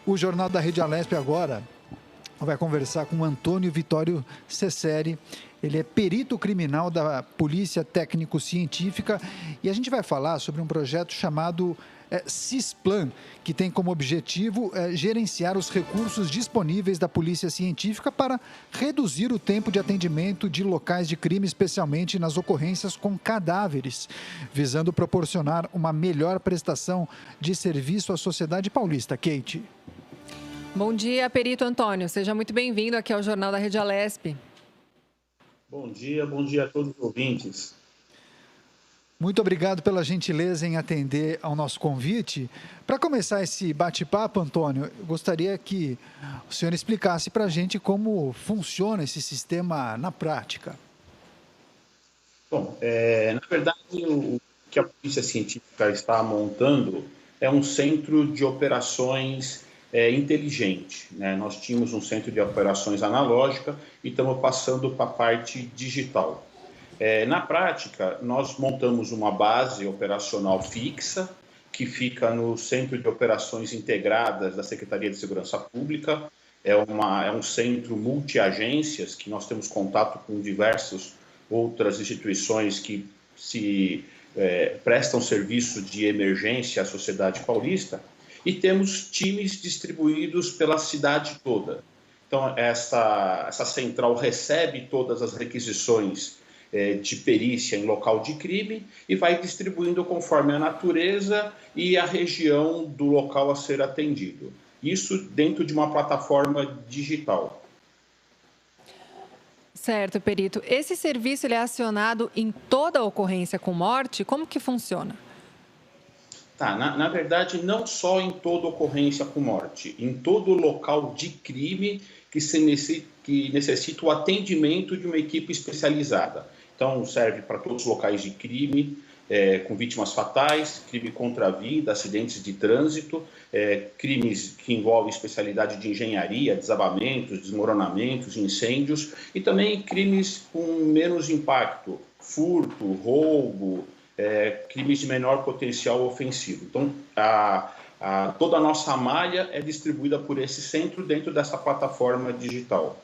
O Jornal da Rede Alesp agora vai conversar com o Antônio Vitório Cesseri. Ele é perito criminal da Polícia Técnico-Científica e a gente vai falar sobre um projeto chamado CISPLAN, que tem como objetivo gerenciar os recursos disponíveis da Polícia Científica para reduzir o tempo de atendimento de locais de crime, especialmente nas ocorrências com cadáveres, visando proporcionar uma melhor prestação de serviço à sociedade paulista. Kate. Bom dia, perito Antônio. Seja muito bem-vindo aqui ao Jornal da Rede Alesp. Bom dia a todos os ouvintes. Muito obrigado pela gentileza em atender ao nosso convite. Para começar esse bate-papo, Antônio, eu gostaria que o senhor explicasse para a gente como funciona esse sistema na prática. Bom, na verdade, o que a Polícia Científica está montando é um centro de operações inteligente, né? Nós tínhamos um centro de operações analógica e estamos passando para a parte digital. Na prática, nós montamos uma base operacional fixa que fica no Centro de Operações Integradas da Secretaria de Segurança Pública. É um centro multi-agências que nós temos contato com diversas outras instituições que prestam serviço de emergência à sociedade paulista. E temos times distribuídos pela cidade toda. Então, essa central recebe todas as requisições de perícia em local de crime e vai distribuindo conforme a natureza e a região do local a ser atendido. Isso dentro de uma plataforma digital. Certo, perito. Esse serviço ele é acionado em toda ocorrência com morte? Como que funciona? Na verdade, não só em toda ocorrência com morte, em todo local de crime que necessita o atendimento de uma equipe especializada. Então, serve para todos os locais de crime, com vítimas fatais, crime contra a vida, acidentes de trânsito, crimes que envolvem especialidade de engenharia, desabamentos, desmoronamentos, incêndios, e também crimes com menos impacto, furto, roubo, crimes de menor potencial ofensivo. Então, toda a nossa malha é distribuída por esse centro dentro dessa plataforma digital.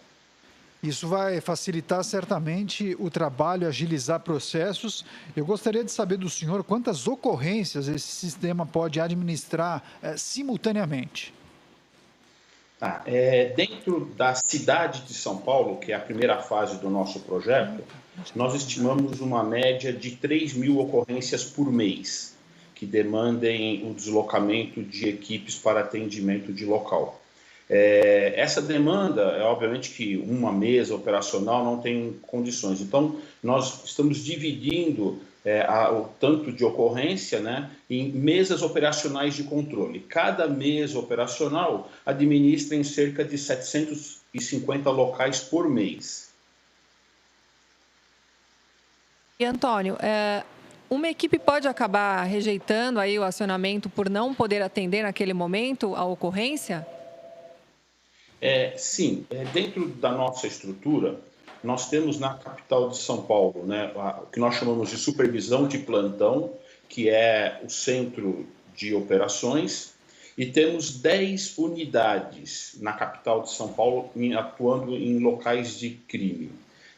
Isso vai facilitar certamente o trabalho, agilizar processos. Eu gostaria de saber do senhor quantas ocorrências esse sistema pode administrar simultaneamente. Dentro da cidade de São Paulo, que é a primeira fase do nosso projeto, nós estimamos uma média de 3.000 ocorrências por mês, que demandem o deslocamento de equipes para atendimento de local. Essa demanda, obviamente que uma mesa operacional não tem condições. Então, nós estamos dividindo o tanto de ocorrência, né, em mesas operacionais de controle. Cada mesa operacional administra em cerca de 750 locais por mês. E, Antônio, uma equipe pode acabar rejeitando aí o acionamento por não poder atender naquele momento a ocorrência? Sim, dentro da nossa estrutura, nós temos na capital de São Paulo, né, o que nós chamamos de supervisão de plantão, que é o centro de operações, e temos 10 unidades na capital de São Paulo atuando em locais de crime.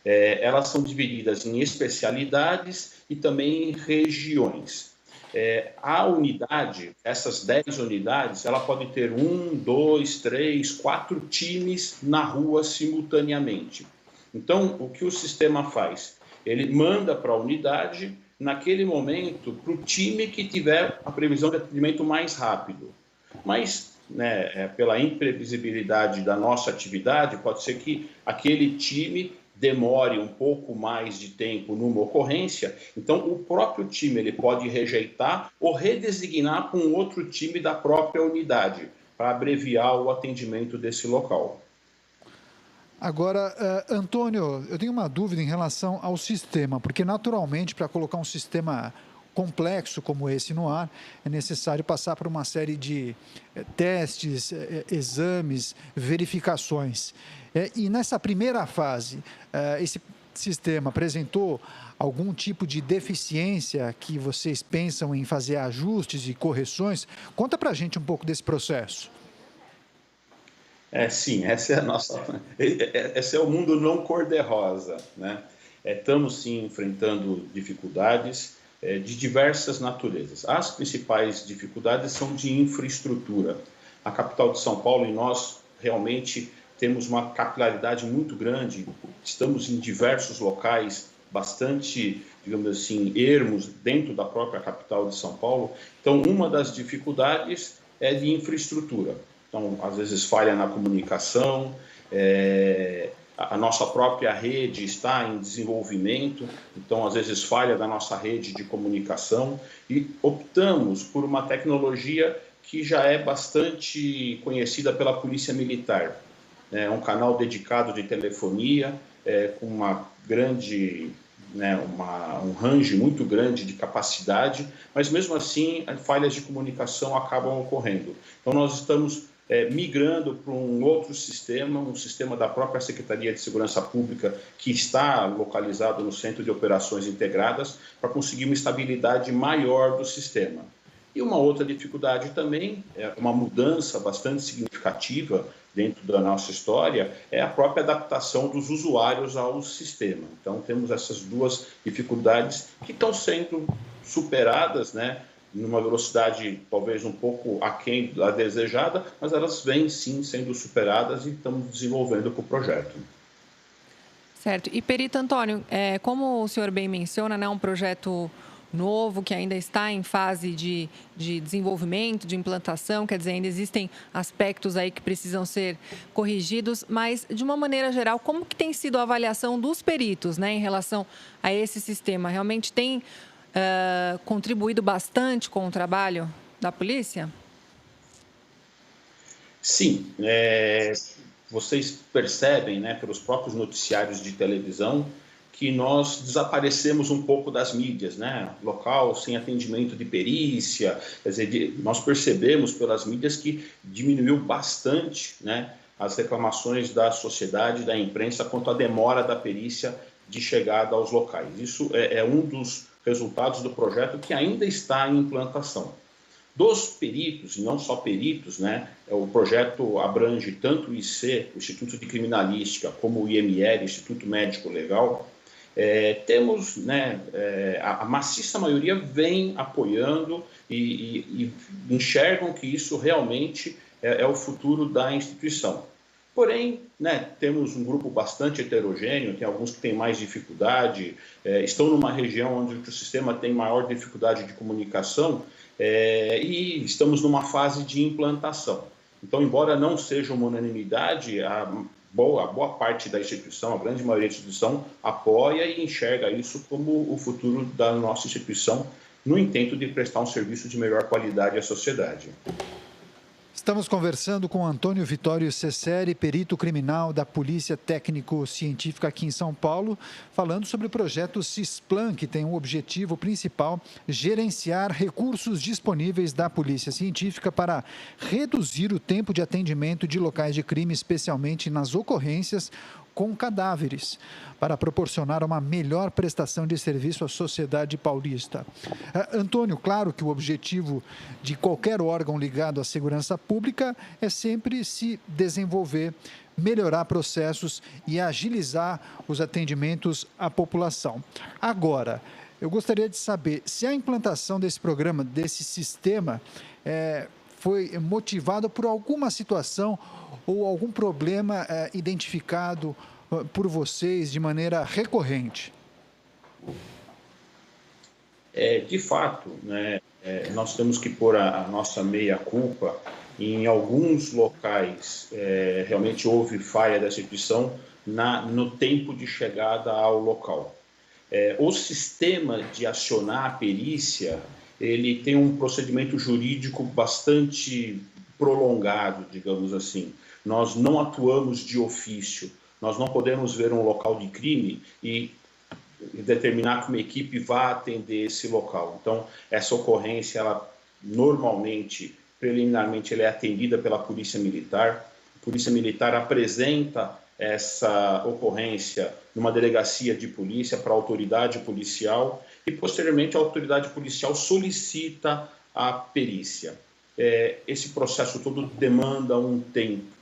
Elas são divididas em especialidades e também em regiões. A unidade, essas 10 unidades, ela pode ter 1, 2, 3, 4 times na rua simultaneamente. Então, o que o sistema faz? Ele manda para a unidade, naquele momento, para o time que tiver a previsão de atendimento mais rápido. Mas, pela imprevisibilidade da nossa atividade, pode ser que aquele time demore um pouco mais de tempo numa ocorrência, então o próprio time ele pode rejeitar ou redesignar para um outro time da própria unidade, para abreviar o atendimento desse local. Agora, Antônio, eu tenho uma dúvida em relação ao sistema, porque naturalmente para colocar um sistema complexo como esse no ar, é necessário passar por uma série de testes, exames, verificações. E nessa primeira fase, esse sistema apresentou algum tipo de deficiência que vocês pensam em fazer ajustes e correções? Conta para a gente um pouco desse processo. Sim, esse é o mundo não cor-de-rosa, né? Estamos, sim, enfrentando dificuldades de diversas naturezas. As principais dificuldades são de infraestrutura. A capital de São Paulo e nós realmente temos uma capilaridade muito grande, estamos em diversos locais bastante, digamos assim, ermos dentro da própria capital de São Paulo. Então, uma das dificuldades é de infraestrutura. Então, às vezes falha na comunicação, a nossa própria rede está em desenvolvimento, então às vezes falha da nossa rede de comunicação e optamos por uma tecnologia que já é bastante conhecida pela Polícia Militar. É um canal dedicado de telefonia, com uma grande, um range muito grande de capacidade, mas mesmo assim falhas de comunicação acabam ocorrendo. Então nós estamos migrando para um outro sistema, um sistema da própria Secretaria de Segurança Pública, que está localizado no Centro de Operações Integradas, para conseguir uma estabilidade maior do sistema. E uma outra dificuldade também, uma mudança bastante significativa dentro da nossa história, é a própria adaptação dos usuários ao sistema. Então, temos essas duas dificuldades que estão sendo superadas, numa velocidade talvez um pouco aquém da desejada, mas elas vêm sim sendo superadas e estamos desenvolvendo com o projeto. Certo. E Perito Antônio, como o senhor bem menciona, é um projeto novo que ainda está em fase de desenvolvimento, de implantação, quer dizer, ainda existem aspectos aí que precisam ser corrigidos, mas de uma maneira geral, como que tem sido a avaliação dos peritos, em relação a esse sistema? Realmente tem contribuído bastante com o trabalho da polícia? Sim, vocês percebem, pelos próprios noticiários de televisão, que nós desaparecemos um pouco das mídias, local sem atendimento de perícia, quer dizer, nós percebemos pelas mídias que diminuiu bastante, as reclamações da sociedade, da imprensa, quanto à demora da perícia de chegada aos locais. Isso é um dos resultados do projeto que ainda está em implantação. Dos peritos, e não só peritos, né, o projeto abrange tanto o IC, o Instituto de Criminalística, como o IML, Instituto Médico Legal. Temos, né, a maciça maioria vem apoiando e enxergam que isso realmente é o futuro da instituição. Porém, né, temos um grupo bastante heterogêneo, tem alguns que têm mais dificuldade, estão numa região onde o sistema tem maior dificuldade de comunicação, e estamos numa fase de implantação. Então, embora não seja uma unanimidade, a boa parte da instituição, a grande maioria da instituição, apoia e enxerga isso como o futuro da nossa instituição, no intento de prestar um serviço de melhor qualidade à sociedade. Estamos conversando com Antônio Vitório Cesseri, perito criminal da Polícia Técnico-Científica aqui em São Paulo, falando sobre o projeto CISPLAN, que tem o objetivo principal gerenciar recursos disponíveis da Polícia Científica para reduzir o tempo de atendimento de locais de crime, especialmente nas ocorrências com cadáveres, para proporcionar uma melhor prestação de serviço à sociedade paulista. Antônio, claro que o objetivo de qualquer órgão ligado à segurança pública é sempre se desenvolver, melhorar processos e agilizar os atendimentos à população. Agora, eu gostaria de saber se a implantação desse programa, desse sistema, foi motivada por alguma situação ou algum problema identificado por vocês de maneira recorrente? De fato, né, nós temos que pôr a nossa meia-culpa. Em alguns locais, realmente houve falha da instituição no tempo de chegada ao local. O sistema de acionar a perícia, ele tem um procedimento jurídico bastante prolongado, digamos assim. Nós não atuamos de ofício, nós não podemos ver um local de crime e determinar que uma equipe vá atender esse local. Então, essa ocorrência, ela normalmente, preliminarmente, ela é atendida pela Polícia Militar. A Polícia Militar apresenta essa ocorrência numa delegacia de polícia para a autoridade policial e, posteriormente, a autoridade policial solicita a perícia. Esse processo todo demanda um tempo.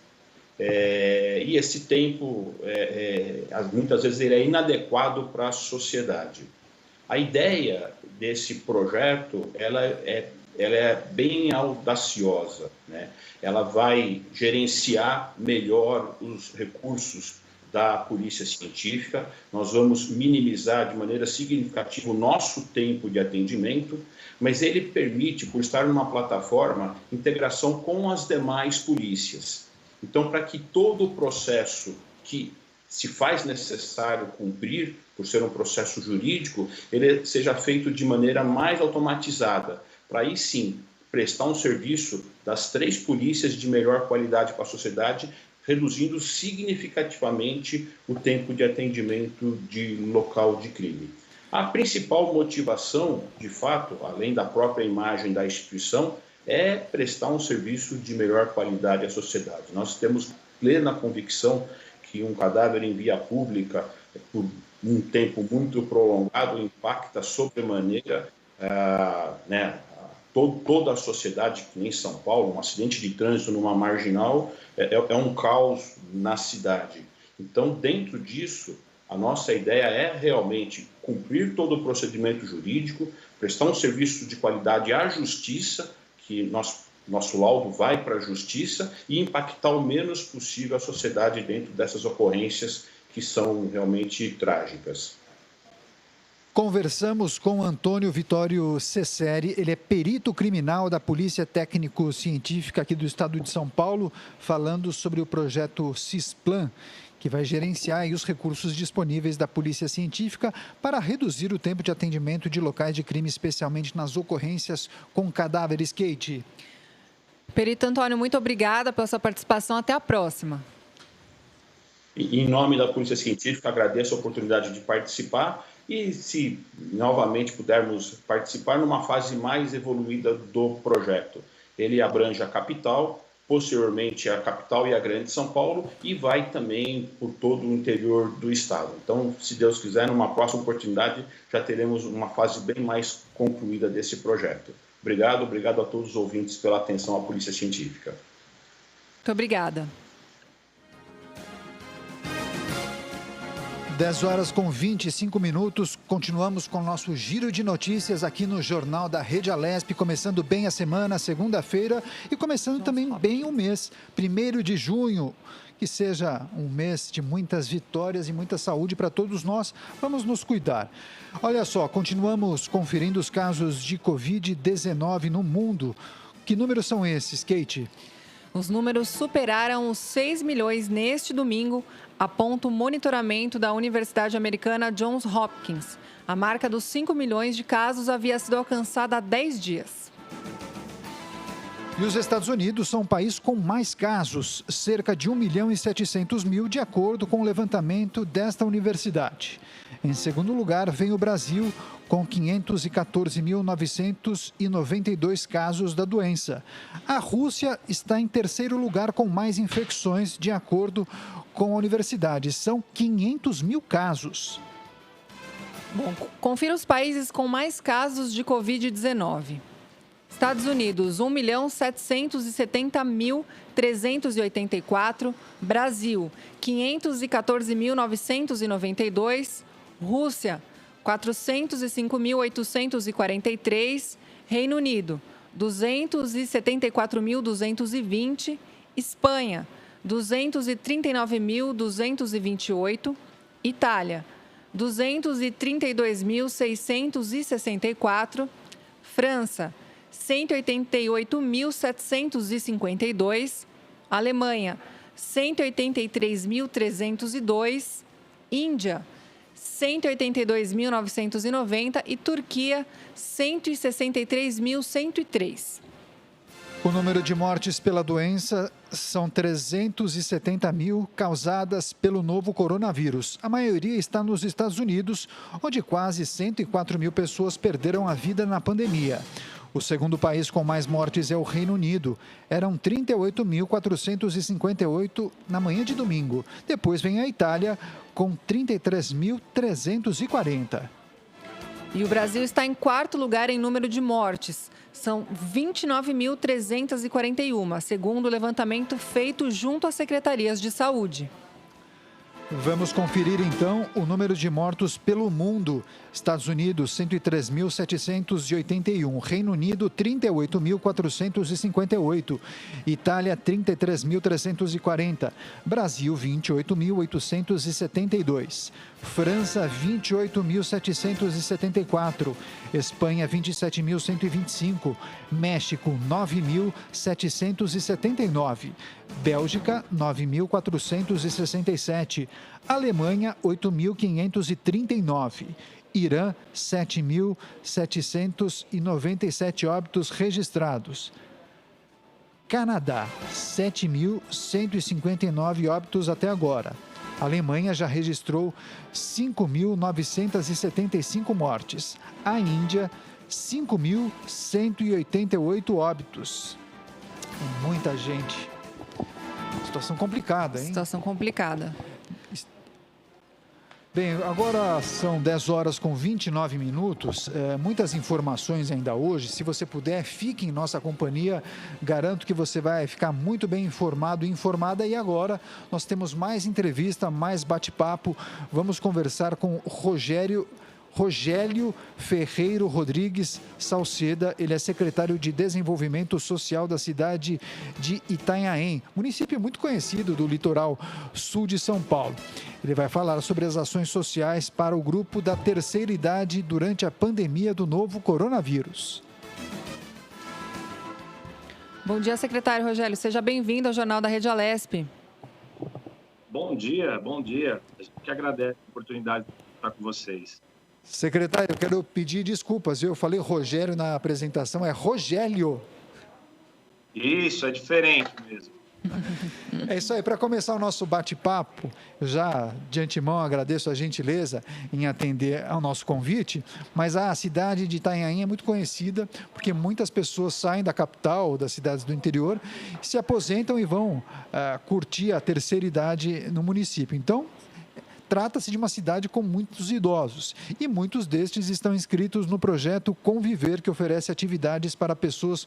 E esse tempo, muitas vezes, ele é inadequado para a sociedade. A ideia desse projeto, ela é bem audaciosa, né? Ela vai gerenciar melhor os recursos da Polícia Científica, nós vamos minimizar de maneira significativa o nosso tempo de atendimento, mas ele permite, por estar numa plataforma, integração com as demais polícias. Então, para que todo o processo que se faz necessário cumprir, por ser um processo jurídico, ele seja feito de maneira mais automatizada, para aí sim prestar um serviço das 3 polícias de melhor qualidade para a sociedade, reduzindo significativamente o tempo de atendimento de local de crime. A principal motivação, de fato, além da própria imagem da instituição, é prestar um serviço de melhor qualidade à sociedade. Nós temos plena convicção que um cadáver em via pública, por um tempo muito prolongado, impacta sobremaneira toda a sociedade, que nem São Paulo. Um acidente de trânsito numa marginal é um caos na cidade. Então, dentro disso, a nossa ideia é realmente cumprir todo o procedimento jurídico, prestar um serviço de qualidade à justiça, que nosso laudo vai para a justiça, e impactar o menos possível a sociedade dentro dessas ocorrências que são realmente trágicas. Conversamos com Antônio Vitório Cesseri, ele é perito criminal da Polícia Técnico-Científica aqui do estado de São Paulo, falando sobre o projeto CISPLAN, que vai gerenciar os recursos disponíveis da Polícia Científica para reduzir o tempo de atendimento de locais de crime, especialmente nas ocorrências com cadáveres. Kate. Perito Antônio, muito obrigada pela sua participação. Até a próxima. Em nome da Polícia Científica, agradeço a oportunidade de participar e, se novamente pudermos participar numa fase mais evoluída do projeto. Ele abrange a capital, posteriormente a capital e a grande São Paulo, e vai também por todo o interior do estado. Então, se Deus quiser, numa próxima oportunidade, já teremos uma fase bem mais concluída desse projeto. Obrigado a todos os ouvintes pela atenção à Polícia Científica. Muito obrigada. 10 horas com 25 minutos, continuamos com o nosso giro de notícias aqui no Jornal da Rede Alesp, começando bem a semana, segunda-feira, e começando também bem o mês, 1º de junho, que seja um mês de muitas vitórias e muita saúde para todos nós. Vamos nos cuidar. Olha só, continuamos conferindo os casos de Covid-19 no mundo. Que números são esses, Kate? Os números superaram os 6 milhões neste domingo, aponta o monitoramento da Universidade Americana Johns Hopkins. A marca dos 5 milhões de casos havia sido alcançada há 10 dias. E os Estados Unidos são o país com mais casos, cerca de 1.700.000, de acordo com o levantamento desta universidade. Em segundo lugar, vem o Brasil, com 514.992 casos da doença. A Rússia está em terceiro lugar com mais infecções, de acordo com a universidade. São 500.000 casos. Bom, confira os países com mais casos de Covid-19. Estados Unidos, 1.770.384. Brasil, 514.992. Rússia, 405.843. Reino Unido, 274.220. Espanha, 239.228. Itália, 232.664. França, 188.752, Alemanha, 183.302, Índia, 182.990 e Turquia, 163.103. O número de mortes pela doença são 370.000 causadas pelo novo coronavírus. A maioria está nos Estados Unidos, onde quase 104.000 pessoas perderam a vida na pandemia. O segundo país com mais mortes é o Reino Unido. Eram 38.458 na manhã de domingo. Depois vem a Itália, com 33.340. E o Brasil está em quarto lugar em número de mortes. São 29.341, segundo o levantamento feito junto às secretarias de saúde. Vamos conferir, então, o número de mortos pelo mundo. Estados Unidos, 103.781. Reino Unido, 38.458. Itália, 33.340. Brasil, 28.872. França, 28.774. Espanha, 27.125. México, 9.779. Bélgica, 9.467. Alemanha, 8.539. Irã, 7.797 óbitos registrados. Canadá, 7.159 óbitos até agora. A Alemanha já registrou 5.975 mortes. A Índia, 5.188 óbitos. Muita gente. Situação complicada, hein? Situação complicada. Bem, agora são 10 horas com 29 minutos. Muitas informações ainda hoje. Se você puder, fique em nossa companhia. Garanto que você vai ficar muito bem informado e informada. E agora nós temos mais entrevista, mais bate-papo. Vamos conversar com Rogélio Ferreiro Rodrigues Salceda. Ele é secretário de Desenvolvimento Social da cidade de Itanhaém, município muito conhecido do litoral sul de São Paulo. Ele vai falar sobre as ações sociais para o grupo da terceira idade durante a pandemia do novo coronavírus. Bom dia, secretário Rogélio. Seja bem-vindo ao Jornal da Rede Alesp. Bom dia, bom dia. A gente que agradece a oportunidade de estar com vocês. Secretário, eu quero pedir desculpas, eu falei Rogério na apresentação, é Rogélio. Isso, é diferente mesmo. É isso aí, para começar o nosso bate-papo, eu já de antemão agradeço a gentileza em atender ao nosso convite, mas a cidade de Itanhaém é muito conhecida porque muitas pessoas saem da capital, das cidades do interior, se aposentam e vão curtir a terceira idade no município. Então, trata-se de uma cidade com muitos idosos e muitos destes estão inscritos no projeto Conviver, que oferece atividades para pessoas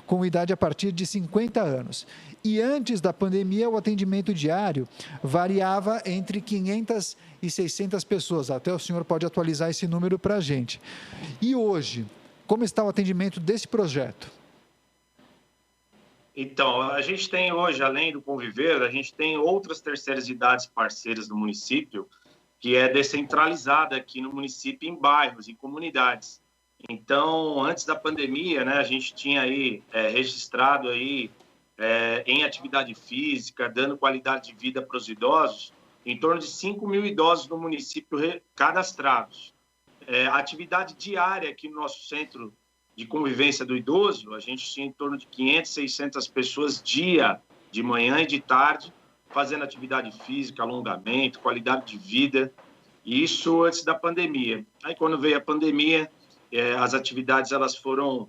com idade a partir de 50 anos. E antes da pandemia, o atendimento diário variava entre 500 e 600 pessoas. Até o senhor pode atualizar esse número para a gente. E hoje, como está o atendimento desse projeto? Então, a gente tem hoje, além do Conviver, a gente tem outras terceiras idades parceiras do município, que é descentralizada aqui no município em bairros, em comunidades. Então, antes da pandemia, né, a gente tinha aí registrado aí em atividade física, dando qualidade de vida para os idosos, em torno de 5 mil idosos no município cadastrados. A atividade diária aqui no nosso centro de convivência do idoso, a gente tinha em torno de 500, 600 pessoas dia, de manhã e de tarde, fazendo atividade física, alongamento, qualidade de vida, e isso antes da pandemia. Aí, quando veio a pandemia, as atividades elas foram,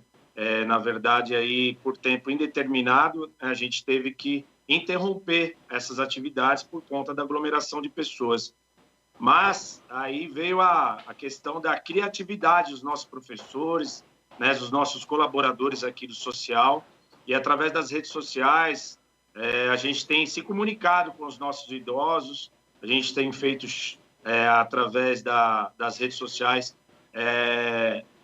na verdade, aí, por tempo indeterminado, a gente teve que interromper essas atividades por conta da aglomeração de pessoas. Mas aí veio a questão da criatividade dos nossos professores, né, dos nossos colaboradores aqui do social, e através das redes sociais a gente tem se comunicado com os nossos idosos, a gente tem feito através das redes sociais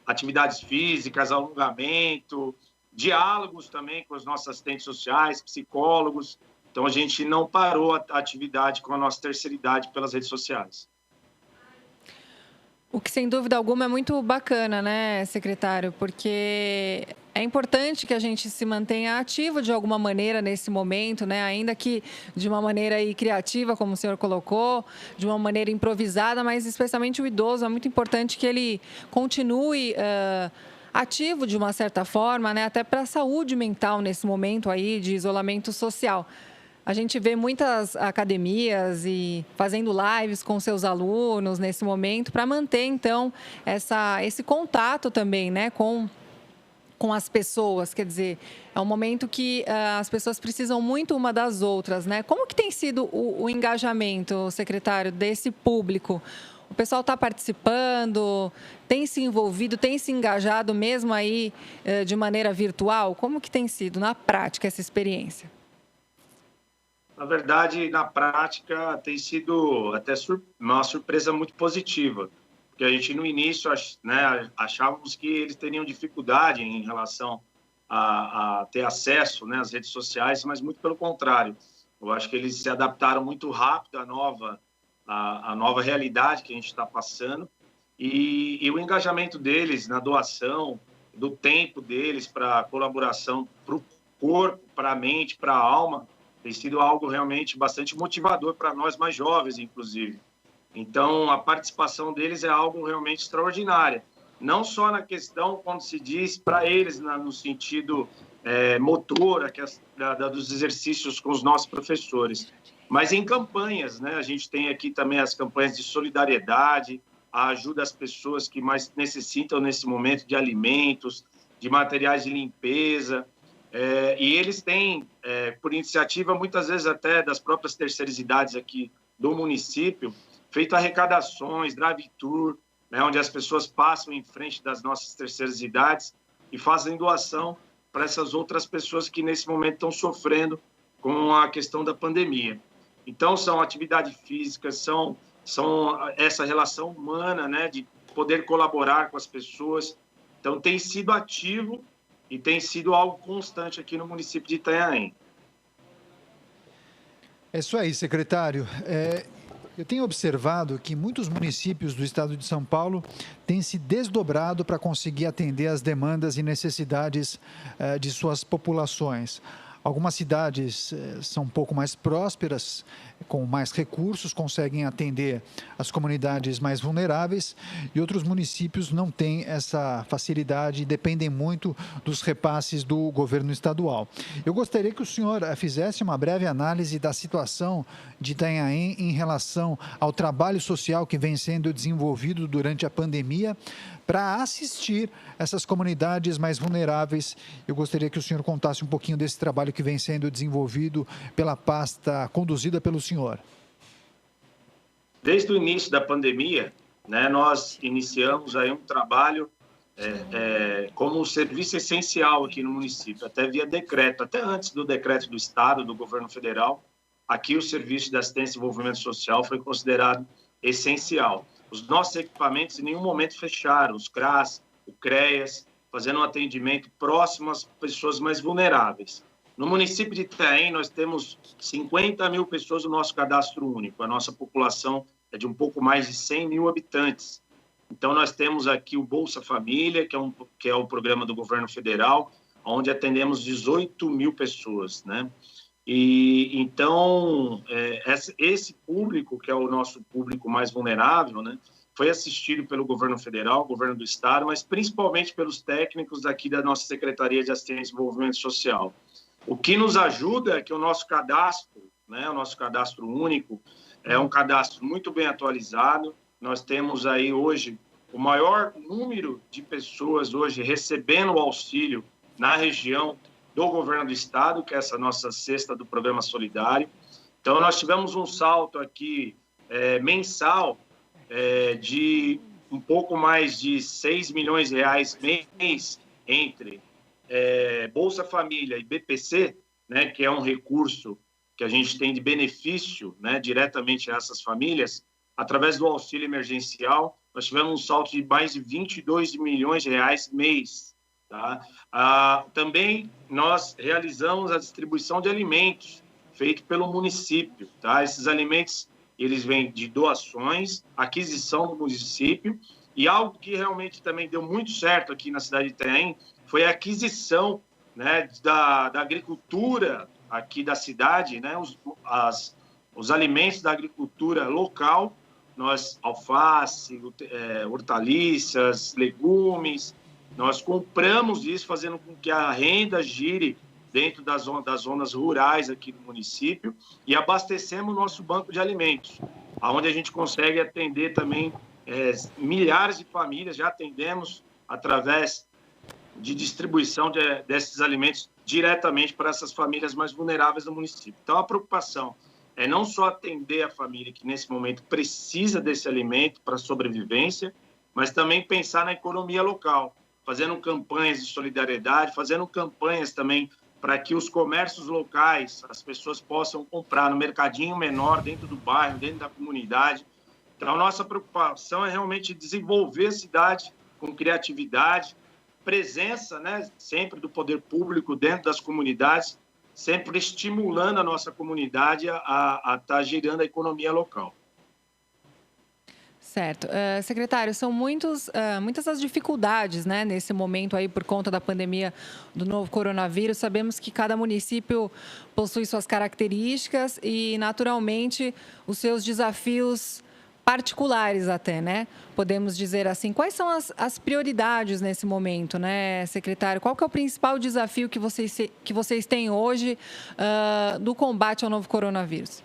atividades físicas, alongamento, diálogos também com os nossos assistentes sociais, psicólogos. Então a gente não parou a atividade com a nossa terceira idade pelas redes sociais. O que, sem dúvida alguma, é muito bacana, né, secretário? Porque é importante que a gente se mantenha ativo de alguma maneira nesse momento, né? Ainda que de uma maneira aí criativa, como o senhor colocou, de uma maneira improvisada, mas especialmente o idoso, é muito importante que ele continue ativo de uma certa forma, né? Até para a saúde mental nesse momento aí de isolamento social. A gente vê muitas academias e fazendo lives com seus alunos nesse momento para manter, então, esse contato também, né, com as pessoas. Quer dizer, é um momento que as pessoas precisam muito uma das outras, né? Como que tem sido o engajamento, secretário, desse público? O pessoal está participando, tem se envolvido, tem se engajado mesmo aí de maneira virtual? Como que tem sido, na prática, essa experiência? Na verdade, na prática, tem sido até uma surpresa muito positiva, porque a gente, no início, né, achávamos que eles teriam dificuldade em relação a ter acesso, né, às redes sociais, mas muito pelo contrário. Eu acho que eles se adaptaram muito rápido à nova realidade que a gente está passando e o engajamento deles na doação, do tempo deles para a colaboração para o corpo, para a mente, para a alma, tem sido algo realmente bastante motivador para nós mais jovens, inclusive. Então, a participação deles é algo realmente extraordinário. Não só na questão, quando se diz para eles, no sentido motor, dos exercícios com os nossos professores, mas em campanhas, né? A gente tem aqui também as campanhas de solidariedade, a ajuda às pessoas que mais necessitam nesse momento de alimentos, de materiais de limpeza. E eles têm, por iniciativa, muitas vezes até das próprias terceiras idades aqui do município, feito arrecadações, drive-tour, né, onde as pessoas passam em frente das nossas terceiras idades e fazem doação para essas outras pessoas que nesse momento estão sofrendo com a questão da pandemia. Então, são atividade física, são essa relação humana, né, de poder colaborar com as pessoas. Então, tem sido ativo e tem sido algo constante aqui no município de Itanhaém. É isso aí, secretário. Eu tenho observado que muitos municípios do estado de São Paulo têm se desdobrado para conseguir atender às demandas e necessidades de suas populações. Algumas cidades são um pouco mais prósperas, com mais recursos, conseguem atender as comunidades mais vulneráveis, e outros municípios não têm essa facilidade e dependem muito dos repasses do governo estadual. Eu gostaria que o senhor fizesse uma breve análise da situação de Itanhaém em relação ao trabalho social que vem sendo desenvolvido durante a pandemia para assistir essas comunidades mais vulneráveis. Eu gostaria que o senhor contasse um pouquinho desse trabalho que vem sendo desenvolvido pela pasta conduzida pelo senhor. Desde o início da pandemia, né, nós iniciamos aí um trabalho como um serviço essencial aqui no município, até via decreto, até antes do decreto do Estado, do governo federal, aqui o Serviço de Assistência e Desenvolvimento Social foi considerado essencial. Os nossos equipamentos em nenhum momento fecharam, os CRAS, o CREAS, fazendo um atendimento próximo às pessoas mais vulneráveis. No município de Itanhaém, nós temos 50 mil pessoas no nosso cadastro único. A nossa população é de um pouco mais de 100 mil habitantes. Então, nós temos aqui o Bolsa Família, que é o programa do governo federal, onde atendemos 18 mil pessoas, né? E então, esse público, que é o nosso público mais vulnerável, né, foi assistido pelo governo federal, governo do estado, mas principalmente pelos técnicos aqui da nossa Secretaria de Assistência e Desenvolvimento Social. O que nos ajuda é que o nosso cadastro, né, o nosso cadastro único, é um cadastro muito bem atualizado. Nós temos aí hoje o maior número de pessoas hoje recebendo o auxílio na região do governo do estado, que é essa nossa cesta do Programa Solidário. Então, nós tivemos um salto aqui mensal de um pouco mais de 6 milhões de reais mês entre Bolsa Família e BPC, né, que é um recurso que a gente tem de benefício, né, diretamente a essas famílias, através do auxílio emergencial, nós tivemos um salto de mais de 22 milhões de reais mês. Tá? Também nós realizamos a distribuição de alimentos feito pelo município. Tá? Esses alimentos eles vêm de doações, aquisição do município, e algo que realmente também deu muito certo aqui na cidade de Itanhaém foi a aquisição, né, da agricultura aqui da cidade, né, os alimentos da agricultura local, nós alface, hortaliças, legumes. Nós compramos isso, fazendo com que a renda gire dentro das zonas rurais aqui do município e abastecemos o nosso banco de alimentos, onde a gente consegue atender também milhares de famílias, já atendemos através de distribuição desses alimentos diretamente para essas famílias mais vulneráveis do município. Então, a preocupação é não só atender a família que nesse momento precisa desse alimento para sobrevivência, mas também pensar na economia local, fazendo campanhas de solidariedade, fazendo campanhas também para que os comércios locais, as pessoas possam comprar no mercadinho menor, dentro do bairro, dentro da comunidade. Então, a nossa preocupação é realmente desenvolver a cidade com criatividade, presença, né, sempre do poder público dentro das comunidades, sempre estimulando a nossa comunidade a estar girando a economia local. Certo. Secretário, são muitas as dificuldades, né, nesse momento aí por conta da pandemia do novo coronavírus. Sabemos que cada município possui suas características e, naturalmente, os seus desafios particulares até, né? Podemos dizer assim. Quais são as prioridades nesse momento, né, secretário? Qual que é o principal desafio que vocês têm hoje do combate ao novo coronavírus?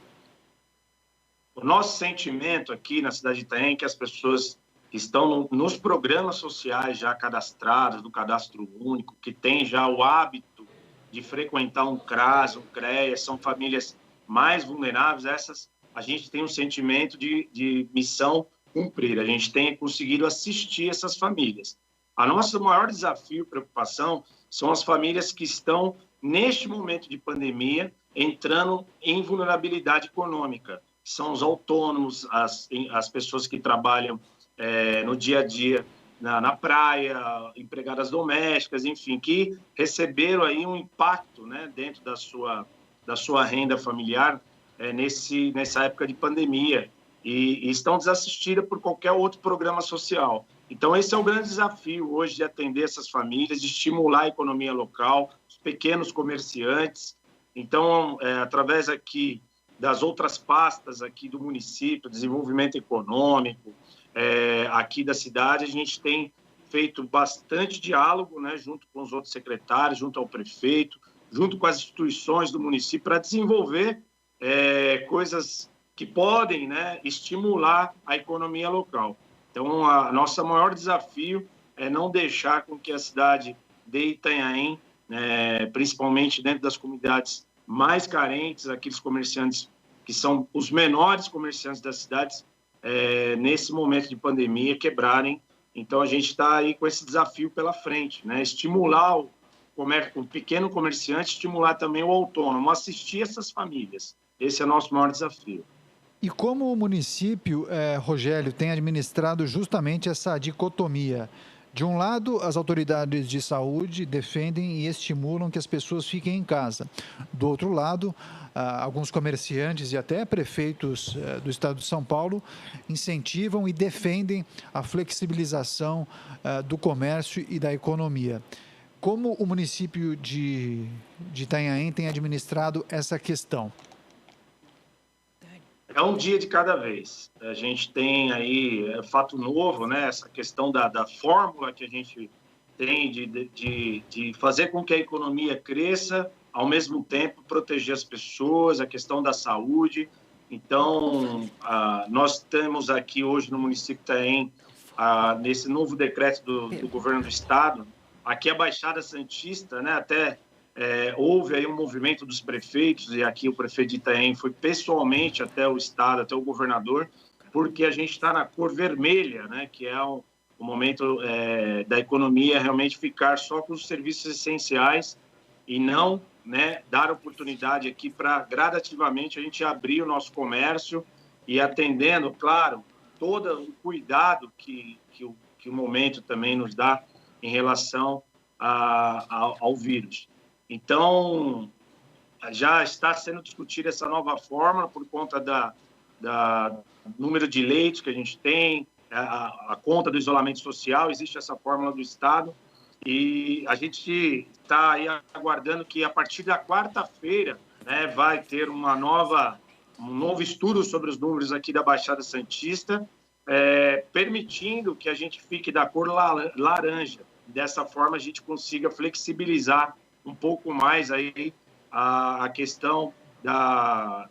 O nosso sentimento aqui na cidade de Itanhaém é que as pessoas que estão nos programas sociais já cadastradas, do cadastro único, que têm já o hábito de frequentar um CRAS, um CREAS, são famílias mais vulneráveis, essas a gente tem um sentimento de missão cumprida, a gente tem conseguido assistir essas famílias. A nosso maior desafio e preocupação são as famílias que estão, neste momento de pandemia, entrando em vulnerabilidade econômica. São os autônomos, as pessoas que trabalham no dia a dia na praia, empregadas domésticas, enfim, que receberam aí um impacto, né, dentro da sua renda familiar nessa época de pandemia e estão desassistidas por qualquer outro programa social. Então, esse é o grande desafio hoje de atender essas famílias, de estimular a economia local, os pequenos comerciantes, Então, através aqui das outras pastas aqui do município, desenvolvimento econômico, aqui da cidade, a gente tem feito bastante diálogo, né, junto com os outros secretários, junto ao prefeito, junto com as instituições do município, para desenvolver coisas que podem, né, estimular a economia local. Então, o nosso maior desafio é não deixar com que a cidade de Itanhaém, principalmente dentro das comunidades mais carentes, aqueles comerciantes que são os menores comerciantes das cidades, nesse momento de pandemia, quebrarem. Então, a gente está aí com esse desafio pela frente, né? Estimular o pequeno comerciante, estimular também o autônomo, assistir essas famílias. Esse é o nosso maior desafio. E como o município, Rogério, tem administrado justamente essa dicotomia? De um lado, as autoridades de saúde defendem e estimulam que as pessoas fiquem em casa. Do outro lado, alguns comerciantes e até prefeitos do estado de São Paulo incentivam e defendem a flexibilização do comércio e da economia. Como o município de Itanhaém tem administrado essa questão? É um dia de cada vez. A gente tem aí fato novo, né? Essa questão da fórmula que a gente tem de fazer com que a economia cresça, ao mesmo tempo proteger as pessoas, a questão da saúde. Então, nós temos aqui hoje no município de Itanhaém, nesse novo decreto do governo do estado, aqui a Baixada Santista, né? Até houve aí um movimento dos prefeitos, e aqui o prefeito de Itanhaém foi pessoalmente até o estado, até o governador, porque a gente está na cor vermelha, né, que é o momento da economia realmente ficar só com os serviços essenciais e não, né, dar oportunidade aqui para gradativamente a gente abrir o nosso comércio e atendendo, claro, todo o cuidado que o momento também nos dá em relação ao vírus. Então, já está sendo discutida essa nova fórmula por conta do número de leitos que a gente tem, a conta do isolamento social, existe essa fórmula do Estado, e a gente está aí aguardando que a partir da quarta-feira, né, vai ter um novo estudo sobre os números aqui da Baixada Santista, permitindo que a gente fique da cor laranja. Dessa forma, a gente consiga flexibilizar um pouco mais aí a questão da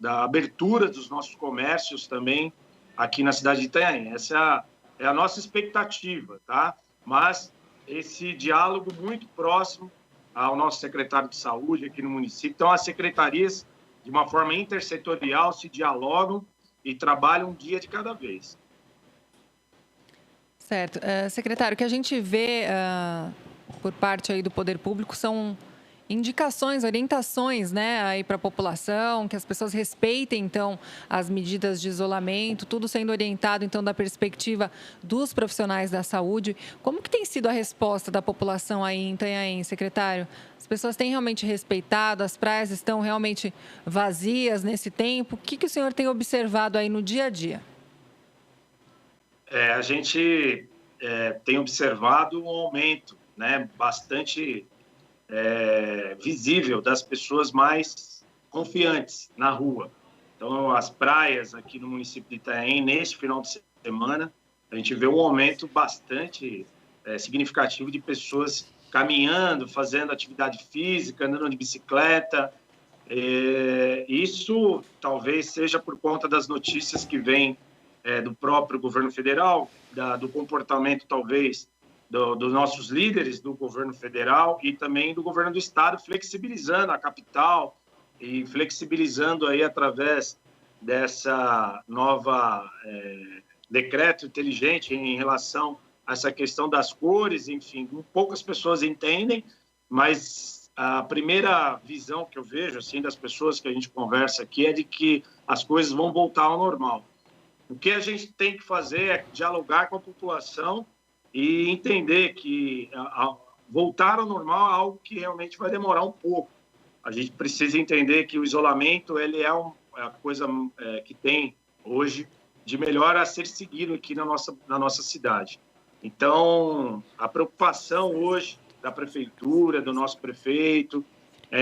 abertura dos nossos comércios também aqui na cidade de Itanhaém. Essa é a nossa expectativa, tá? Mas esse diálogo muito próximo ao nosso secretário de saúde aqui no município. Então, as secretarias, de uma forma intersetorial, se dialogam e trabalham um dia de cada vez. Certo. Secretário, o que a gente vê por parte aí do poder público são indicações, orientações, né, aí para a população, que as pessoas respeitem, então, as medidas de isolamento, tudo sendo orientado, então, da perspectiva dos profissionais da saúde. Como que tem sido a resposta da população aí em Itanhaém, secretário? As pessoas têm realmente respeitado, as praias estão realmente vazias nesse tempo? O que o senhor tem observado aí no dia a dia? A gente tem observado um aumento, né, bastante visível das pessoas mais confiantes na rua. Então, as praias aqui no município de Itanhaém, neste final de semana, a gente vê um aumento bastante significativo de pessoas caminhando, fazendo atividade física, andando de bicicleta. Isso talvez seja por conta das notícias que vêm do próprio governo federal, do comportamento talvez dos nossos líderes do governo federal e também do governo do estado, flexibilizando a capital e flexibilizando aí através dessa nova decreto inteligente em relação a essa questão das cores. Enfim, poucas pessoas entendem, mas a primeira visão que eu vejo assim das pessoas que a gente conversa aqui é de que as coisas vão voltar ao normal. O que a gente tem que fazer é dialogar com a população e entender que voltar ao normal é algo que realmente vai demorar um pouco. A gente precisa entender que o isolamento ele é a coisa que tem hoje de melhor a ser seguido aqui na nossa cidade. Então, a preocupação hoje da prefeitura, do nosso prefeito,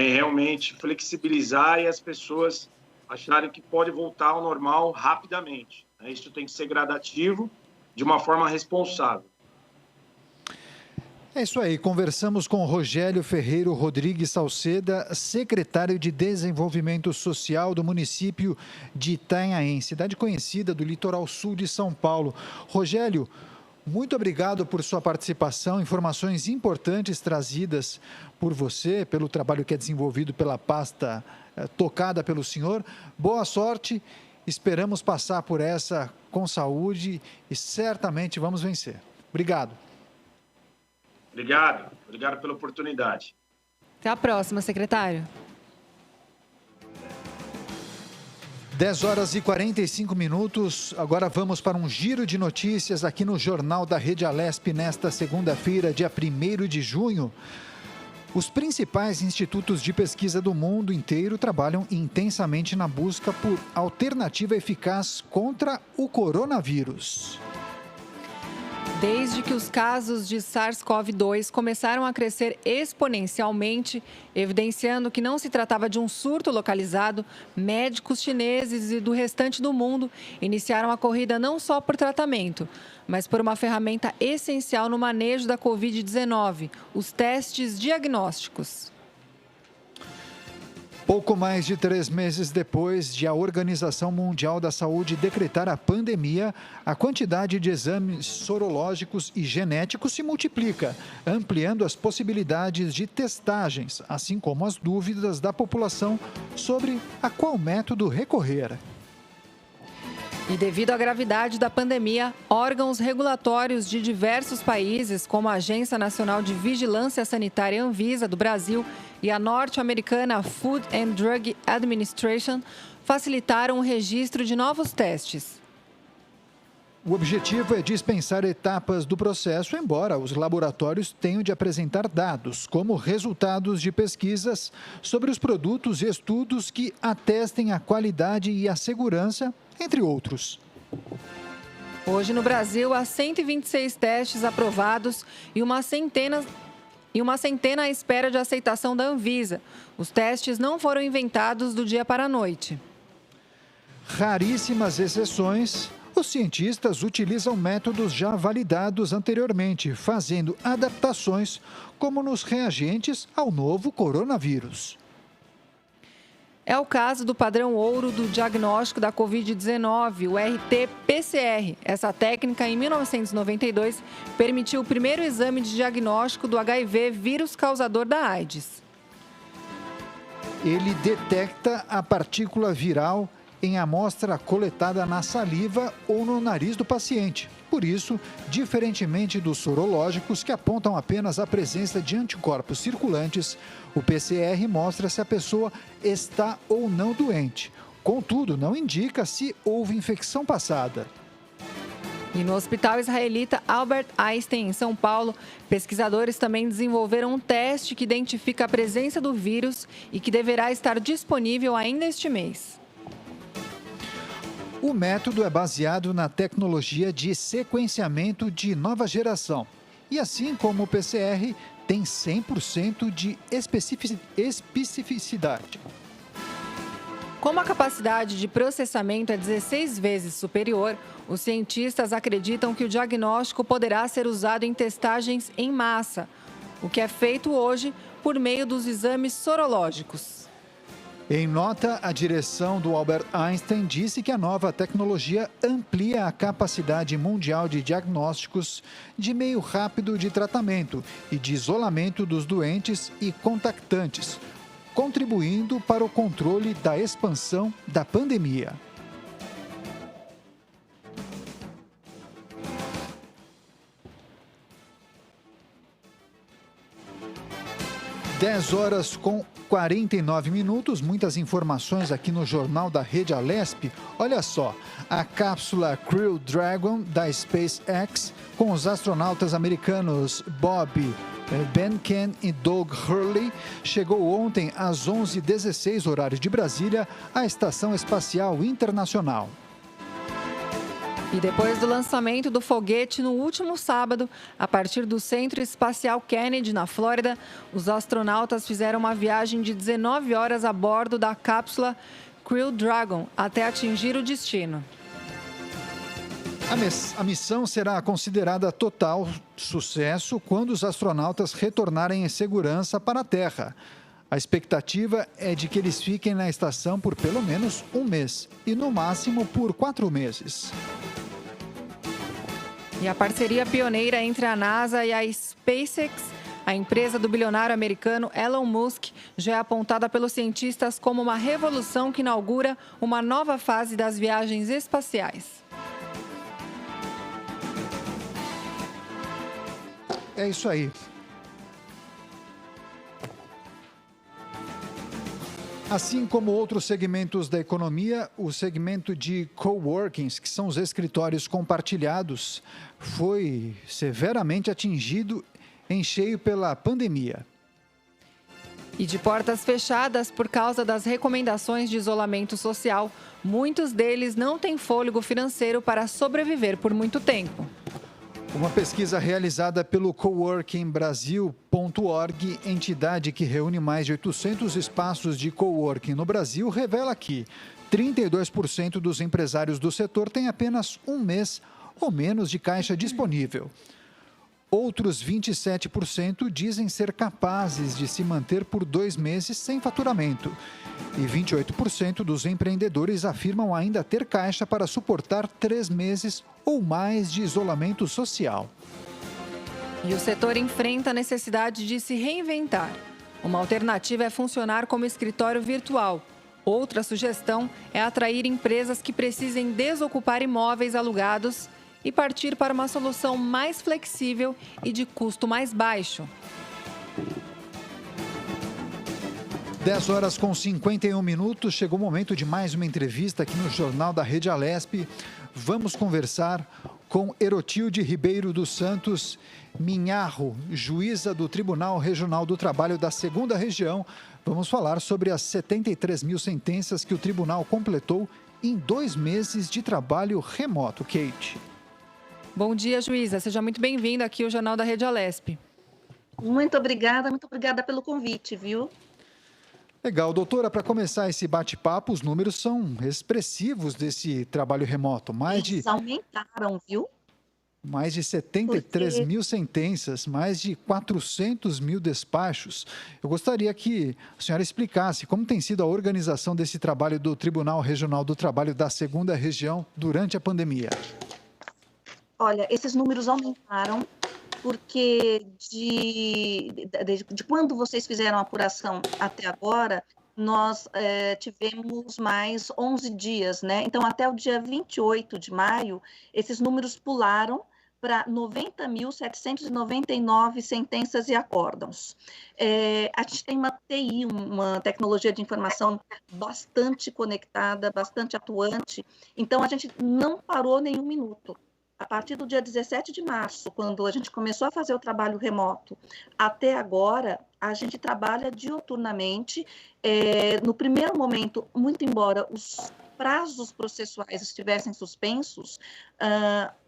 realmente flexibilizar e as pessoas acharem que pode voltar ao normal rapidamente. Isso tem que ser gradativo, de uma forma responsável. É isso aí, conversamos com Rogério Ferreiro Rodrigues Salceda, secretário de Desenvolvimento Social do município de Itanhaém, cidade conhecida do litoral sul de São Paulo. Rogério, muito obrigado por sua participação, informações importantes trazidas por você, pelo trabalho que é desenvolvido pela pasta tocada pelo senhor. Boa sorte, esperamos passar por essa com saúde e certamente vamos vencer. Obrigado. Obrigado pela oportunidade. Até a próxima, secretário. 10 horas e 45 minutos. Agora vamos para um giro de notícias aqui no Jornal da Rede Alesp nesta segunda-feira, dia 1º de junho. Os principais institutos de pesquisa do mundo inteiro trabalham intensamente na busca por alternativa eficaz contra o coronavírus. Desde que os casos de SARS-CoV-2 começaram a crescer exponencialmente, evidenciando que não se tratava de um surto localizado, médicos chineses e do restante do mundo iniciaram a corrida não só por tratamento, mas por uma ferramenta essencial no manejo da Covid-19, os testes diagnósticos. Pouco mais de 3 meses depois de a Organização Mundial da Saúde decretar a pandemia, a quantidade de exames sorológicos e genéticos se multiplica, ampliando as possibilidades de testagens, assim como as dúvidas da população sobre a qual método recorrer. E devido à gravidade da pandemia, órgãos regulatórios de diversos países, como a Agência Nacional de Vigilância Sanitária Anvisa do Brasil e a norte-americana Food and Drug Administration, facilitaram o registro de novos testes. O objetivo é dispensar etapas do processo, embora os laboratórios tenham de apresentar dados, como resultados de pesquisas sobre os produtos e estudos que atestem a qualidade e a segurança, entre outros. Hoje no Brasil, há 126 testes aprovados e uma centena à espera de aceitação da Anvisa. Os testes não foram inventados do dia para a noite. Raríssimas exceções, os cientistas utilizam métodos já validados anteriormente, fazendo adaptações, como nos reagentes ao novo coronavírus. É o caso do padrão ouro do diagnóstico da Covid-19, o RT-PCR. Essa técnica, em 1992, permitiu o primeiro exame de diagnóstico do HIV, vírus causador da AIDS. Ele detecta a partícula viral em amostra coletada na saliva ou no nariz do paciente. Por isso, diferentemente dos sorológicos, que apontam apenas a presença de anticorpos circulantes, o PCR mostra se a pessoa está ou não doente. Contudo, não indica se houve infecção passada. E no Hospital Israelita Albert Einstein, em São Paulo, pesquisadores também desenvolveram um teste que identifica a presença do vírus e que deverá estar disponível ainda este mês. O método é baseado na tecnologia de sequenciamento de nova geração. E assim como o PCR, tem 100% de especificidade. Como a capacidade de processamento é 16 vezes superior, os cientistas acreditam que o diagnóstico poderá ser usado em testagens em massa, o que é feito hoje por meio dos exames sorológicos. Em nota, a direção do Albert Einstein disse que a nova tecnologia amplia a capacidade mundial de diagnósticos de meio rápido de tratamento e de isolamento dos doentes e contactantes, contribuindo para o controle da expansão da pandemia. (10h49), muitas informações aqui no Jornal da Rede Alesp. Olha só, a cápsula Crew Dragon da SpaceX, com os astronautas americanos Bob Behnken e Doug Hurley, chegou ontem às 11h16, horário de Brasília, à Estação Espacial Internacional. E depois do lançamento do foguete no último sábado, a partir do Centro Espacial Kennedy, na Flórida, os astronautas fizeram uma viagem de 19 horas a bordo da cápsula Crew Dragon até atingir o destino. A missão será considerada total sucesso quando os astronautas retornarem em segurança para a Terra. A expectativa é de que eles fiquem na estação por pelo menos um mês e, no máximo, por 4 meses. E a parceria pioneira entre a NASA e a SpaceX, a empresa do bilionário americano Elon Musk, já é apontada pelos cientistas como uma revolução que inaugura uma nova fase das viagens espaciais. É isso aí. Assim como outros segmentos da economia, o segmento de coworkings, que são os escritórios compartilhados, foi severamente atingido em cheio pela pandemia. E de portas fechadas por causa das recomendações de isolamento social, muitos deles não têm fôlego financeiro para sobreviver por muito tempo. Uma pesquisa realizada pelo coworkingbrasil.org, entidade que reúne mais de 800 espaços de coworking no Brasil, revela que 32% dos empresários do setor têm apenas um mês ou menos de caixa disponível. Outros 27% dizem ser capazes de se manter por 2 meses sem faturamento. E 28% dos empreendedores afirmam ainda ter caixa para suportar 3 meses ou mais de isolamento social. E o setor enfrenta a necessidade de se reinventar. Uma alternativa é funcionar como escritório virtual. Outra sugestão é atrair empresas que precisem desocupar imóveis alugados e partir para uma solução mais flexível e de custo mais baixo. 10h51, chegou o momento de mais uma entrevista aqui no Jornal da Rede Alesp. Vamos conversar com Herotilde Ribeiro dos Santos Minharro, juíza do Tribunal Regional do Trabalho da 2ª Região. Vamos falar sobre as 73 mil sentenças que o tribunal completou em 2 meses de trabalho remoto. Kate. Bom dia, juíza. Seja muito bem-vinda aqui ao Jornal da Rede Alesp. Muito obrigada pelo convite, viu? Legal, doutora, para começar esse bate-papo, os números são expressivos desse trabalho remoto. Eles aumentaram, viu? Mais de 73 mil sentenças, mais de 400 mil despachos. Eu gostaria que a senhora explicasse como tem sido a organização desse trabalho do Tribunal Regional do Trabalho da 2ª Região durante a pandemia. Olha, esses números aumentaram porque de quando vocês fizeram a apuração até agora, nós tivemos mais 11 dias, né? Então, até o dia 28 de maio, esses números pularam para 90.799 sentenças e acórdãos. A gente tem uma TI, uma tecnologia de informação bastante conectada, bastante atuante, então a gente não parou nenhum minuto. A partir do dia 17 de março, quando a gente começou a fazer o trabalho remoto, até agora, a gente trabalha diuturnamente. No primeiro momento, muito embora os prazos processuais estivessem suspensos,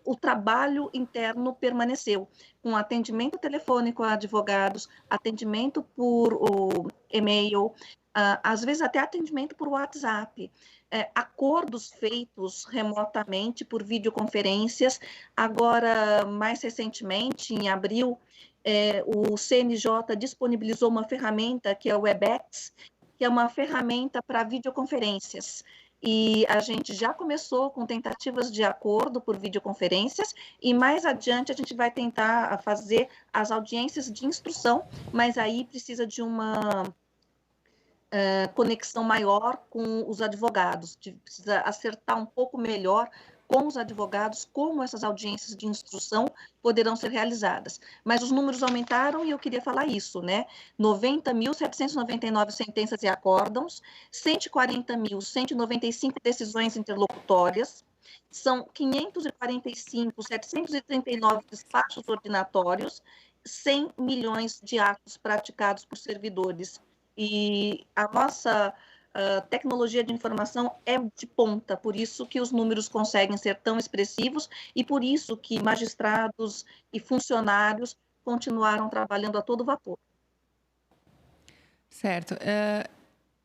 o trabalho interno permaneceu, com atendimento telefônico a advogados, atendimento por e-mail, às vezes até atendimento por WhatsApp. Acordos feitos remotamente por videoconferências. Agora, mais recentemente, em abril, o CNJ disponibilizou uma ferramenta que é o Webex, que é uma ferramenta para videoconferências. E a gente já começou com tentativas de acordo por videoconferências e mais adiante a gente vai tentar fazer as audiências de instrução, mas aí precisa de uma conexão maior com os advogados, precisa acertar um pouco melhor com os advogados como essas audiências de instrução poderão ser realizadas. Mas os números aumentaram e eu queria falar isso, né? 90.799 sentenças e acórdãos, 140.195 decisões interlocutórias, são 545.739 despachos ordinatórios, 100 milhões de atos praticados por servidores. E a nossa tecnologia de informação é de ponta, por isso que os números conseguem ser tão expressivos e por isso que magistrados e funcionários continuaram trabalhando a todo vapor. Certo.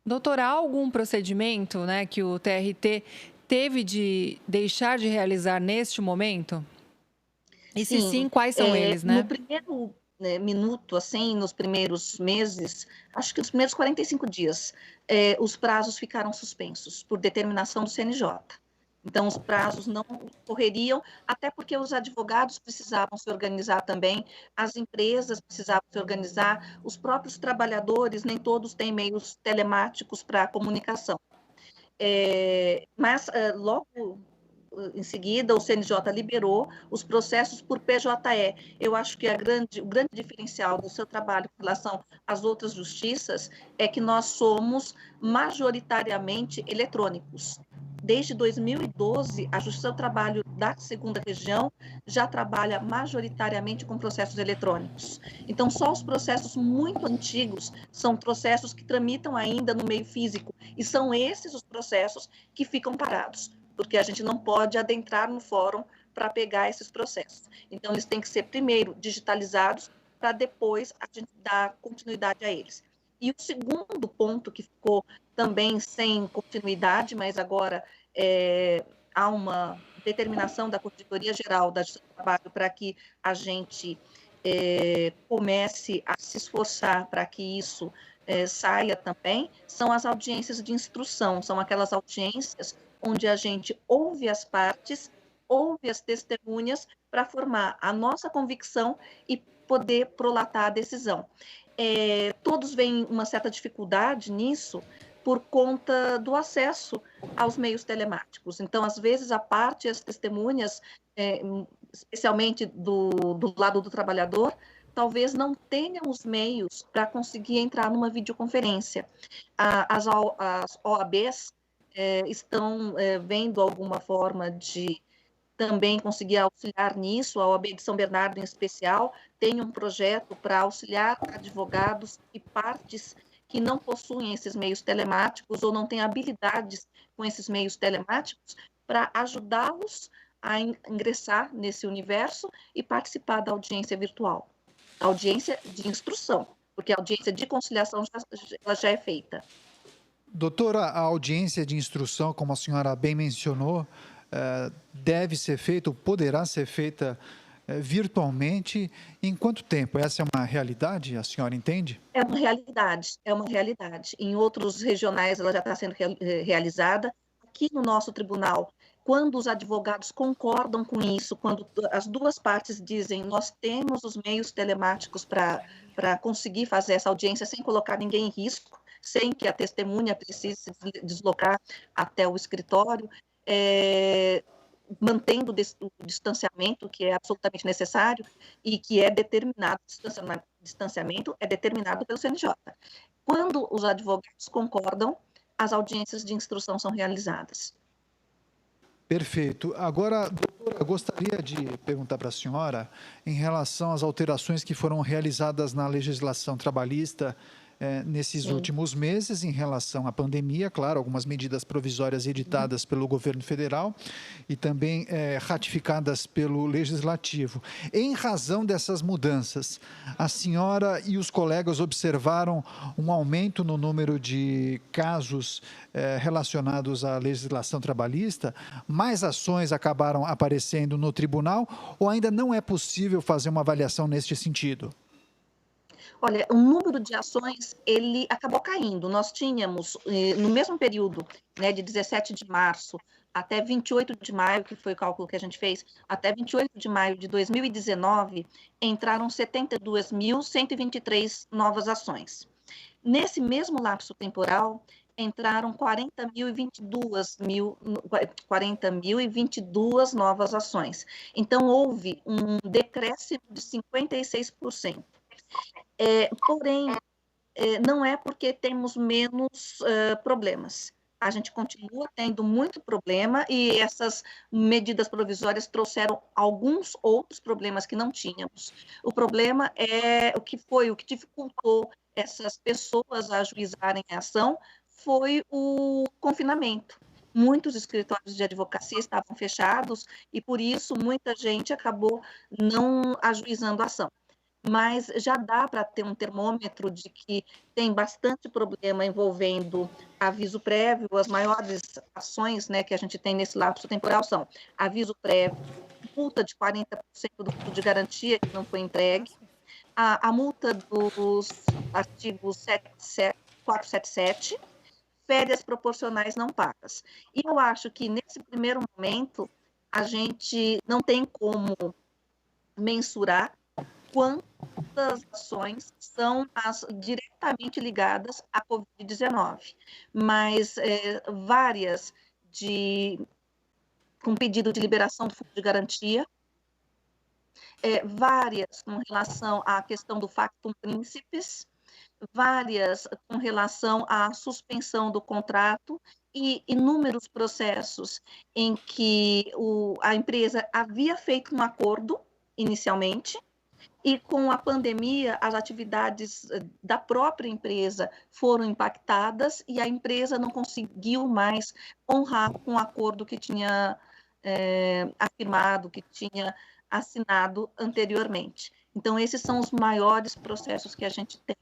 Doutora, há algum procedimento, né, que o TRT teve de deixar de realizar neste momento? E se sim, quais são eles, né? No primeiro minuto, assim, nos primeiros meses, acho que nos primeiros 45 dias, os prazos ficaram suspensos por determinação do CNJ. Então, os prazos não correriam, até porque os advogados precisavam se organizar também, as empresas precisavam se organizar, os próprios trabalhadores, nem todos têm meios telemáticos para comunicação. Mas, logo em seguida, o CNJ liberou os processos por PJE. Eu acho que o grande diferencial do seu trabalho com relação às outras justiças é que nós somos majoritariamente eletrônicos. Desde 2012, a Justiça do Trabalho da Segunda Região já trabalha majoritariamente com processos eletrônicos. Então, só os processos muito antigos são processos que tramitam ainda no meio físico, e são esses os processos que ficam parados, porque a gente não pode adentrar no fórum para pegar esses processos. Então, eles têm que ser, primeiro, digitalizados, para depois a gente dar continuidade a eles. E o segundo ponto que ficou também sem continuidade, mas agora há uma determinação da Corregedoria Geral da Justiça do Trabalho para que a gente comece a se esforçar para que isso saia também, são as audiências de instrução, são aquelas audiências onde a gente ouve as partes, ouve as testemunhas para formar a nossa convicção e poder prolatar a decisão. Todos veem uma certa dificuldade nisso por conta do acesso aos meios telemáticos. Então, às vezes, a parte e as testemunhas, especialmente do lado do trabalhador, talvez não tenham os meios para conseguir entrar numa videoconferência. As OABs estão vendo alguma forma de também conseguir auxiliar nisso. A OAB de São Bernardo, em especial, tem um projeto para auxiliar advogados e partes que não possuem esses meios telemáticos ou não têm habilidades com esses meios telemáticos para ajudá-los a ingressar nesse universo e participar da audiência virtual. A audiência de instrução, porque a audiência de conciliação ela já é feita. Doutora, a audiência de instrução, como a senhora bem mencionou, deve ser feita, ou poderá ser feita virtualmente. Em quanto tempo? Essa é uma realidade, a senhora entende? É uma realidade. Em outros regionais ela já está sendo realizada. Aqui no nosso tribunal, quando os advogados concordam com isso, quando as duas partes dizem nós temos os meios telemáticos para conseguir fazer essa audiência sem colocar ninguém em risco, sem que a testemunha precise se deslocar até o escritório, mantendo o distanciamento que é absolutamente necessário e que é determinado, o distanciamento é determinado pelo CNJ. Quando os advogados concordam, as audiências de instrução são realizadas. Perfeito. Agora, doutora, eu gostaria de perguntar para a senhora em relação às alterações que foram realizadas na legislação trabalhista nesses últimos meses em relação à pandemia, claro, algumas medidas provisórias editadas pelo governo federal e também ratificadas pelo Legislativo. Em razão dessas mudanças, a senhora e os colegas observaram um aumento no número de casos relacionados à legislação trabalhista? Mais ações acabaram aparecendo no tribunal ou ainda não é possível fazer uma avaliação neste sentido? Olha, o número de ações, ele acabou caindo. Nós tínhamos, no mesmo período, né, de 17 de março até 28 de maio, que foi o cálculo que a gente fez, até 28 de maio de 2019, entraram 72.123 novas ações. Nesse mesmo lapso temporal, entraram 40.022 novas ações. Então, houve um decréscimo de 56%. Porém, não é porque temos menos problemas. A gente continua tendo muito problema e essas medidas provisórias trouxeram alguns outros problemas que não tínhamos. O problema o que dificultou essas pessoas a ajuizarem a ação foi o confinamento. Muitos escritórios de advocacia estavam fechados e, por isso, muita gente acabou não ajuizando a ação. Mas já dá para ter um termômetro de que tem bastante problema envolvendo aviso prévio. As maiores ações, né, que a gente tem nesse lapso temporal são aviso prévio, multa de 40% do fundo de garantia que não foi entregue, a multa dos artigos 477, férias proporcionais não pagas. E eu acho que, nesse primeiro momento, a gente não tem como mensurar quantas ações são as diretamente ligadas à Covid-19, mas várias com pedido de liberação do fundo de garantia, várias com relação à questão do factum principis, várias com relação à suspensão do contrato e inúmeros processos em que a empresa havia feito um acordo inicialmente e com a pandemia as atividades da própria empresa foram impactadas e a empresa não conseguiu mais honrar com o acordo que tinha afirmado, que tinha assinado anteriormente. Então, esses são os maiores processos que a gente tem.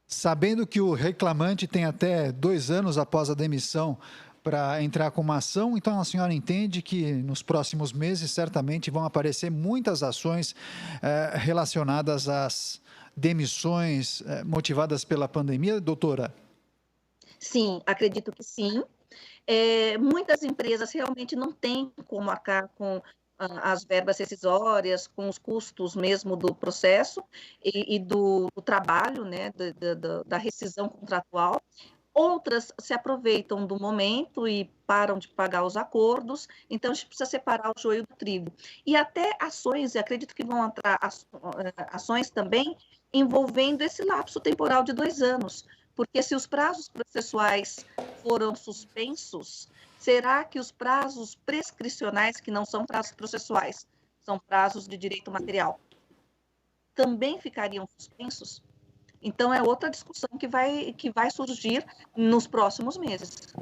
Sabendo que o reclamante tem até 2 anos após a demissão para entrar com uma ação, então a senhora entende que nos próximos meses certamente vão aparecer muitas ações relacionadas às demissões motivadas pela pandemia, doutora? Sim, acredito que sim. Muitas empresas realmente não têm como arcar com as verbas rescisórias, com os custos mesmo do processo e do trabalho, né, da rescisão contratual. Outras se aproveitam do momento e param de pagar os acordos, então a gente precisa separar o joio do trigo. E até ações, acredito que vão entrar ações também envolvendo esse lapso temporal de 2 anos, porque se os prazos processuais foram suspensos, será que os prazos prescricionais, que não são prazos processuais, são prazos de direito material, também ficariam suspensos? Então, é outra discussão que vai surgir nos próximos meses.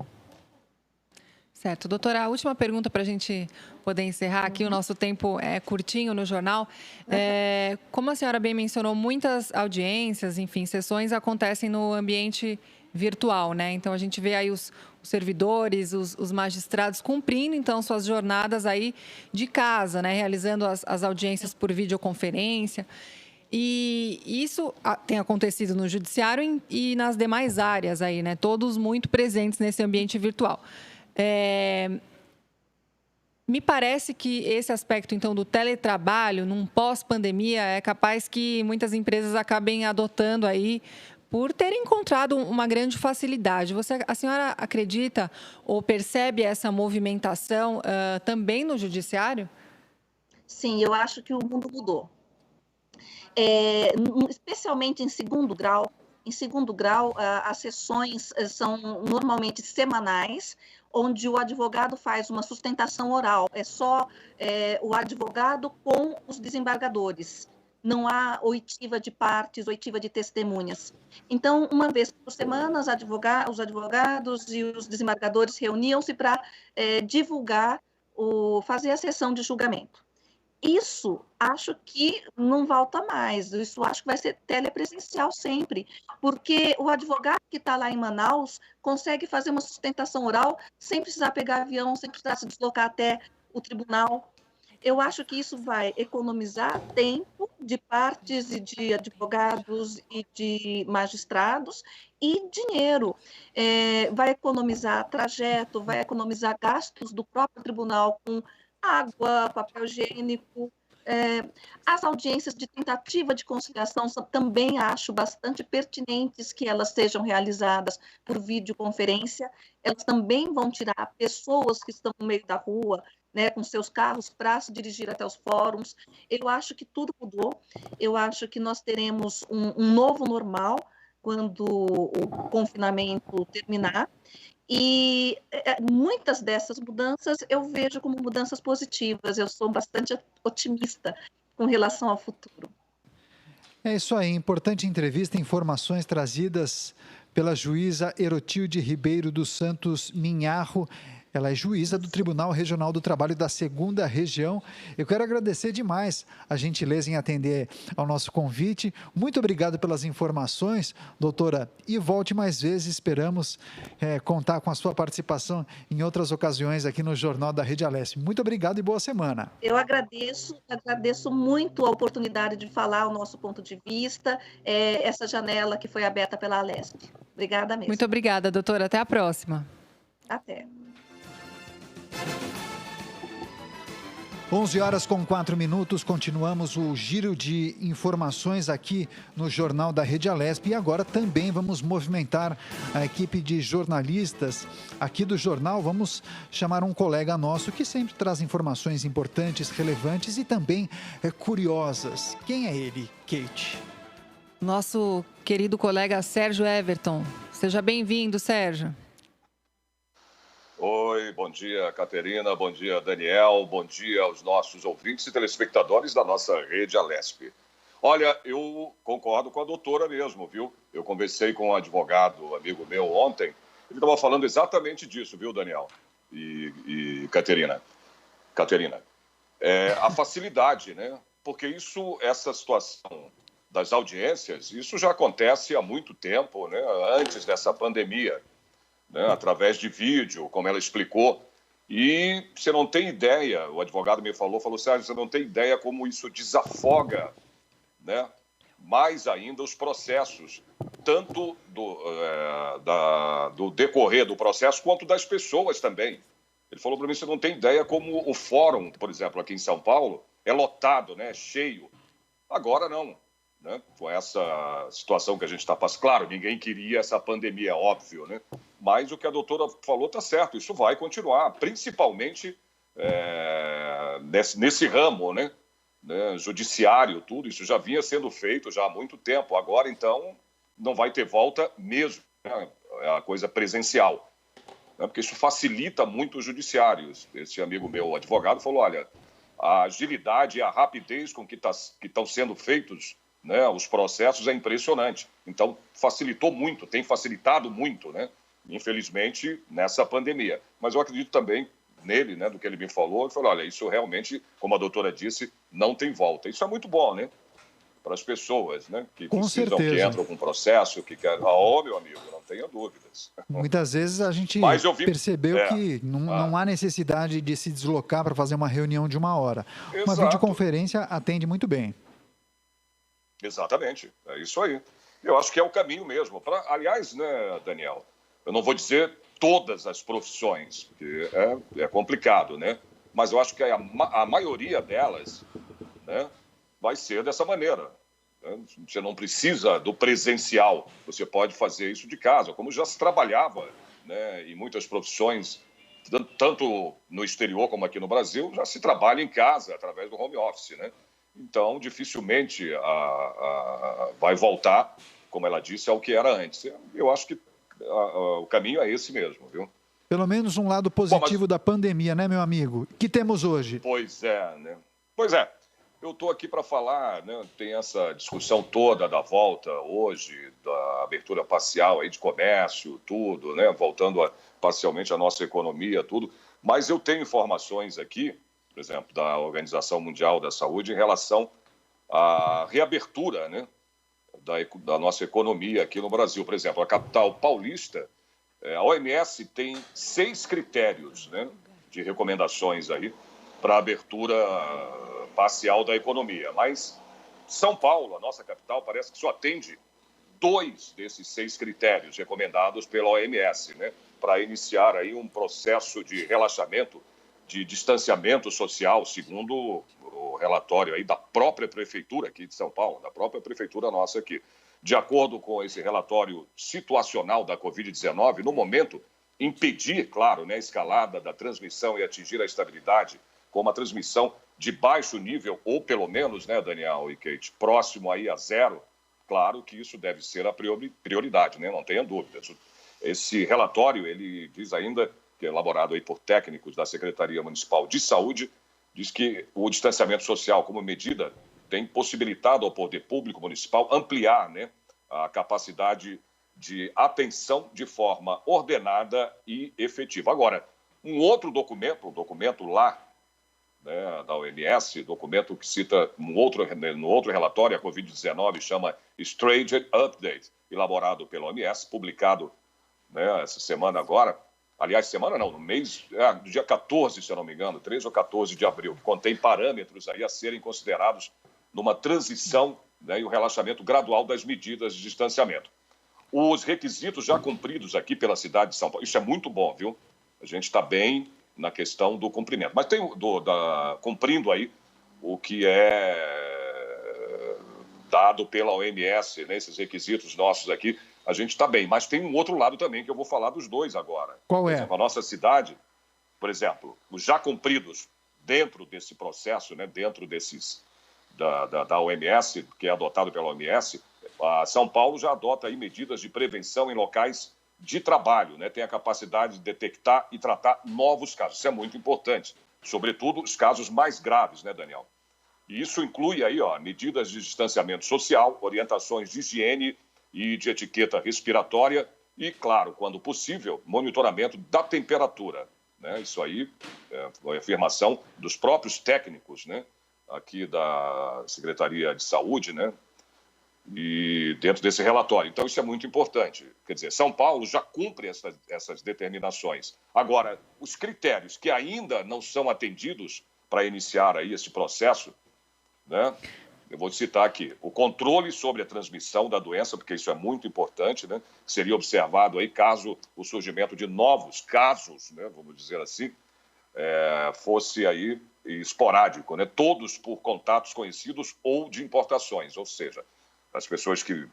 Certo. Doutora, a última pergunta para a gente poder encerrar aqui, o nosso tempo é curtinho no jornal. Como a senhora bem mencionou, muitas audiências, enfim, sessões acontecem no ambiente virtual, né? Então, a gente vê aí os servidores, os magistrados cumprindo, então, suas jornadas aí de casa, né? Realizando as audiências por videoconferência. E isso tem acontecido no judiciário e nas demais áreas aí, né? Todos muito presentes nesse ambiente virtual. Me parece que esse aspecto, então, do teletrabalho, num pós-pandemia, é capaz que muitas empresas acabem adotando aí por terem encontrado uma grande facilidade. A senhora acredita ou percebe essa movimentação também no judiciário? Sim, eu acho que o mundo mudou. Especialmente em segundo grau. Em segundo grau, as sessões são normalmente semanais, onde o advogado faz uma sustentação oral. É só o advogado com os desembargadores. Não há oitiva de partes, oitiva de testemunhas. Então, uma vez por semana, os advogados e os desembargadores reuniam-se para divulgar, fazer a sessão de julgamento. Isso, acho que não volta mais. Isso acho que vai ser telepresencial sempre, porque o advogado que está lá em Manaus consegue fazer uma sustentação oral sem precisar pegar avião, sem precisar se deslocar até o tribunal. Eu acho que isso vai economizar tempo de partes e de advogados e de magistrados e dinheiro. Vai economizar trajeto, vai economizar gastos do próprio tribunal com água, papel higiênico. As audiências de tentativa de conciliação também acho bastante pertinentes que elas sejam realizadas por videoconferência. Elas também vão tirar pessoas que estão no meio da rua, né, com seus carros para se dirigir até os fóruns. Eu acho que tudo mudou. Eu acho que nós teremos um novo normal quando o confinamento terminar. E muitas dessas mudanças eu vejo como mudanças positivas. Eu sou bastante otimista com relação ao futuro. É isso aí, importante entrevista, informações trazidas pela juíza Herotilde Ribeiro dos Santos Minharro. Ela é juíza do Tribunal Regional do Trabalho da 2ª Região. Eu quero agradecer demais a gentileza em atender ao nosso convite. Muito obrigado pelas informações, doutora. E volte mais vezes, esperamos contar com a sua participação em outras ocasiões aqui no Jornal da Rede Alesp. Muito obrigado e boa semana. Eu agradeço muito a oportunidade de falar o nosso ponto de vista, essa janela que foi aberta pela Alesp. Obrigada mesmo. Muito obrigada, doutora. Até a próxima. Até. 11h04, continuamos o giro de informações aqui no Jornal da Rede Alesp e agora também vamos movimentar a equipe de jornalistas aqui do jornal. Vamos chamar um colega nosso que sempre traz informações importantes, relevantes e também curiosas. Quem é ele, Kate? Nosso querido colega Sérgio Everton. Seja bem-vindo, Sérgio. Oi, bom dia, Caterina, bom dia, Daniel, bom dia aos nossos ouvintes e telespectadores da nossa Rede Alesp. Olha, eu concordo com a doutora mesmo, viu? Eu conversei com um advogado, amigo meu, ontem, ele estava falando exatamente disso, viu, Daniel e Caterina? A facilidade, né? Porque essa situação das audiências, isso já acontece há muito tempo, né? Antes dessa pandemia. Né, através de vídeo, como ela explicou. E você não tem ideia, o advogado me falou, Sérgio, você não tem ideia como isso desafoga, né, mais ainda os processos, tanto do decorrer do processo, quanto das pessoas também. Ele falou para mim, você não tem ideia como o fórum, por exemplo, aqui em São Paulo, é lotado, né, cheio. Agora não. Né, com essa situação que a gente está passando. Claro, ninguém queria essa pandemia, óbvio, né? Mas o que a doutora falou está certo, isso vai continuar, principalmente nesse ramo, né? Judiciário, tudo, isso já vinha sendo feito já há muito tempo. Agora, então, não vai ter volta mesmo, né? É a coisa presencial. Né? Porque isso facilita muito os judiciários. Esse amigo meu, advogado, falou, olha, a agilidade e a rapidez com que estão sendo feitos, né, os processos é impressionante. Então, facilitou muito, tem facilitado muito, né, infelizmente, nessa pandemia. Mas eu acredito também nele, né, do que ele me falou, ele falou, olha, isso realmente, como a doutora disse, não tem volta. Isso é muito bom, né, para as pessoas, né, que precisam, que entram com processo, que querem... meu amigo, não tenha dúvidas. Muitas vezes a gente percebeu que não há necessidade de se deslocar para fazer uma reunião de 1 hora. Exato. Uma videoconferência atende muito bem. Exatamente, é isso aí. Eu acho que é o caminho mesmo. Aliás, né, Daniel, eu não vou dizer todas as profissões, porque é complicado, né? Mas eu acho que a maioria delas, né, vai ser dessa maneira. Né? Você não precisa do presencial, você pode fazer isso de casa, como já se trabalhava, né, em muitas profissões, tanto no exterior como aqui no Brasil, já se trabalha em casa, através do home office, né? Então, dificilmente vai voltar, como ela disse, ao que era antes. Eu acho que o caminho é esse mesmo, viu? Pelo menos um lado positivo da pandemia, né, meu amigo? O que temos hoje? Pois é, né? Pois é. Eu estou aqui para falar, né? Tem essa discussão toda da volta hoje, da abertura parcial aí de comércio, tudo, né? Voltando parcialmente a nossa economia, tudo. Mas eu tenho informações aqui, por exemplo, da Organização Mundial da Saúde, em relação à reabertura, né, da nossa economia aqui no Brasil. Por exemplo, a capital paulista, a OMS tem 6 critérios, né, de recomendações aí para a abertura parcial da economia. Mas São Paulo, a nossa capital, parece que só atende 2 desses 6 critérios recomendados pela OMS, né, para iniciar aí um processo de relaxamento, de distanciamento social, segundo o relatório aí da própria prefeitura aqui de São Paulo, da própria prefeitura nossa aqui. De acordo com esse relatório situacional da Covid-19, no momento, impedir, claro, né, a escalada da transmissão e atingir a estabilidade com uma transmissão de baixo nível, ou pelo menos, né, Daniel e Kate, próximo aí a 0, claro que isso deve ser a prioridade, né, não tenha dúvidas. Esse relatório, ele diz ainda, que é elaborado aí por técnicos da Secretaria Municipal de Saúde, diz que o distanciamento social como medida tem possibilitado ao poder público municipal ampliar, né, a capacidade de atenção de forma ordenada e efetiva. Agora, um outro documento, o documento lá, né, da OMS, documento que cita no outro relatório, a Covid-19, chama Stranger Update, elaborado pela OMS, publicado, né, essa semana agora, aliás, semana não, no mês, do dia 14, se eu não me engano, 13 ou 14 de abril, que contém parâmetros aí a serem considerados numa transição, né, e o relaxamento gradual das medidas de distanciamento. Os requisitos já cumpridos aqui pela cidade de São Paulo, isso é muito bom, viu? A gente está bem na questão do cumprimento. Mas tem cumprindo aí o que é dado pela OMS, né, esses requisitos nossos aqui, a gente está bem. Mas tem um outro lado também, que eu vou falar dos dois agora. Qual é? Por exemplo, a nossa cidade, por exemplo, os já cumpridos dentro desse processo, né, dentro desses da OMS, que é adotado pela OMS, a São Paulo já adota aí medidas de prevenção em locais de trabalho, né? Tem a capacidade de detectar e tratar novos casos. Isso é muito importante, sobretudo os casos mais graves, né, Daniel? E isso inclui aí, medidas de distanciamento social, orientações de higiene e de etiqueta respiratória e, claro, quando possível, monitoramento da temperatura, né? Isso aí é uma afirmação dos próprios técnicos, né, aqui da Secretaria de Saúde, né? E dentro desse relatório. Então, isso é muito importante. Quer dizer, São Paulo já cumpre essas determinações. Agora, os critérios que ainda não são atendidos para iniciar aí esse processo, né? Eu vou citar aqui, o controle sobre a transmissão da doença, porque isso é muito importante, né? Seria observado aí caso o surgimento de novos casos, né? Vamos dizer assim, fosse aí esporádico, né? Todos por contatos conhecidos ou de importações, ou seja, as pessoas que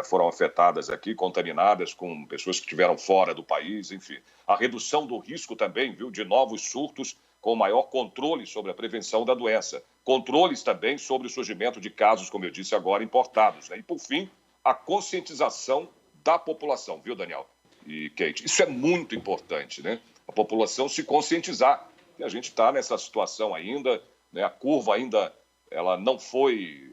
foram afetadas aqui, contaminadas com pessoas que estiveram fora do país, enfim. A redução do risco também, viu, de novos surtos com maior controle sobre a prevenção da doença. Controles também sobre o surgimento de casos, como eu disse agora, importados, né? E, por fim, a conscientização da população, viu, Daniel e Kate? Isso é muito importante, né? A população se conscientizar. E a gente está nessa situação ainda, né? A curva ainda ela não foi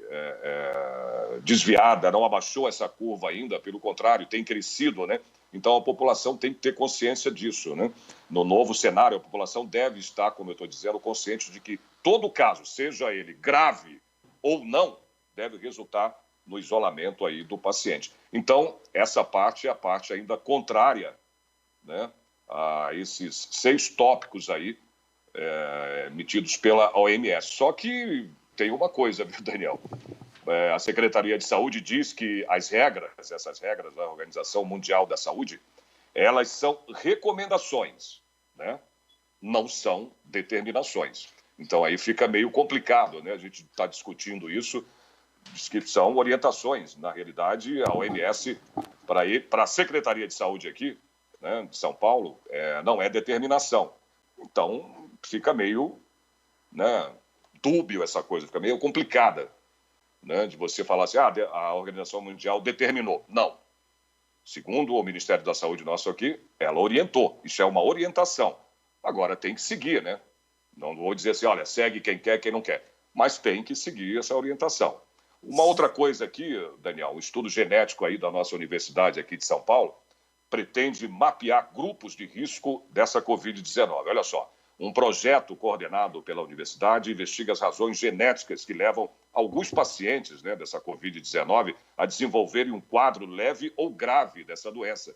desviada, não abaixou essa curva ainda, pelo contrário, tem crescido, né? Então, a população tem que ter consciência disso, né? No novo cenário, a população deve estar, como eu estou dizendo, consciente de que todo caso, seja ele grave ou não, deve resultar no isolamento aí do paciente. Então, essa parte é a parte ainda contrária, né, a esses 6 tópicos aí emitidos pela OMS. Só que tem uma coisa, viu, Daniel? A Secretaria de Saúde diz que essas regras da Organização Mundial da Saúde, elas são recomendações, né? Não são determinações. Então, aí fica meio complicado, né? A gente está discutindo isso, diz que são orientações. Na realidade, a OMS, para a Secretaria de Saúde aqui, né, de São Paulo, não é determinação. Então, fica meio, né, dúbio essa coisa, fica meio complicada, né, de você falar assim, a Organização Mundial determinou. Não. Segundo o Ministério da Saúde nosso aqui, ela orientou. Isso é uma orientação. Agora tem que seguir, né? Não vou dizer assim, olha, segue quem quer, quem não quer. Mas tem que seguir essa orientação. Uma outra coisa aqui, Daniel, um estudo genético aí da nossa universidade aqui de São Paulo, pretende mapear grupos de risco dessa Covid-19. Olha só. Um projeto coordenado pela universidade investiga as razões genéticas que levam alguns pacientes, né, dessa Covid-19 a desenvolverem um quadro leve ou grave dessa doença,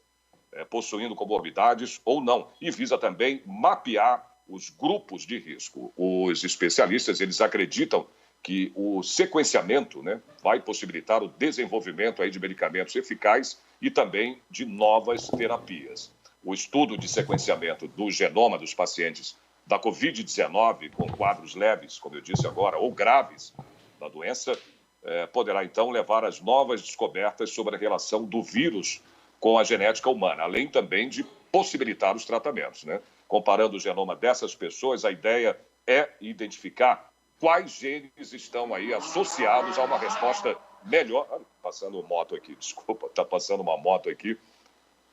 possuindo comorbidades ou não, e visa também mapear os grupos de risco. Os especialistas, eles acreditam que o sequenciamento, né, vai possibilitar o desenvolvimento aí de medicamentos eficazes e também de novas terapias. O estudo de sequenciamento do genoma dos pacientes da Covid-19 com quadros leves, como eu disse agora, ou graves da doença, poderá então levar às novas descobertas sobre a relação do vírus com a genética humana, além também de possibilitar os tratamentos, né? Comparando o genoma dessas pessoas, a ideia é identificar quais genes estão aí associados a uma resposta melhor. Passando moto aqui, desculpa, está passando uma moto aqui.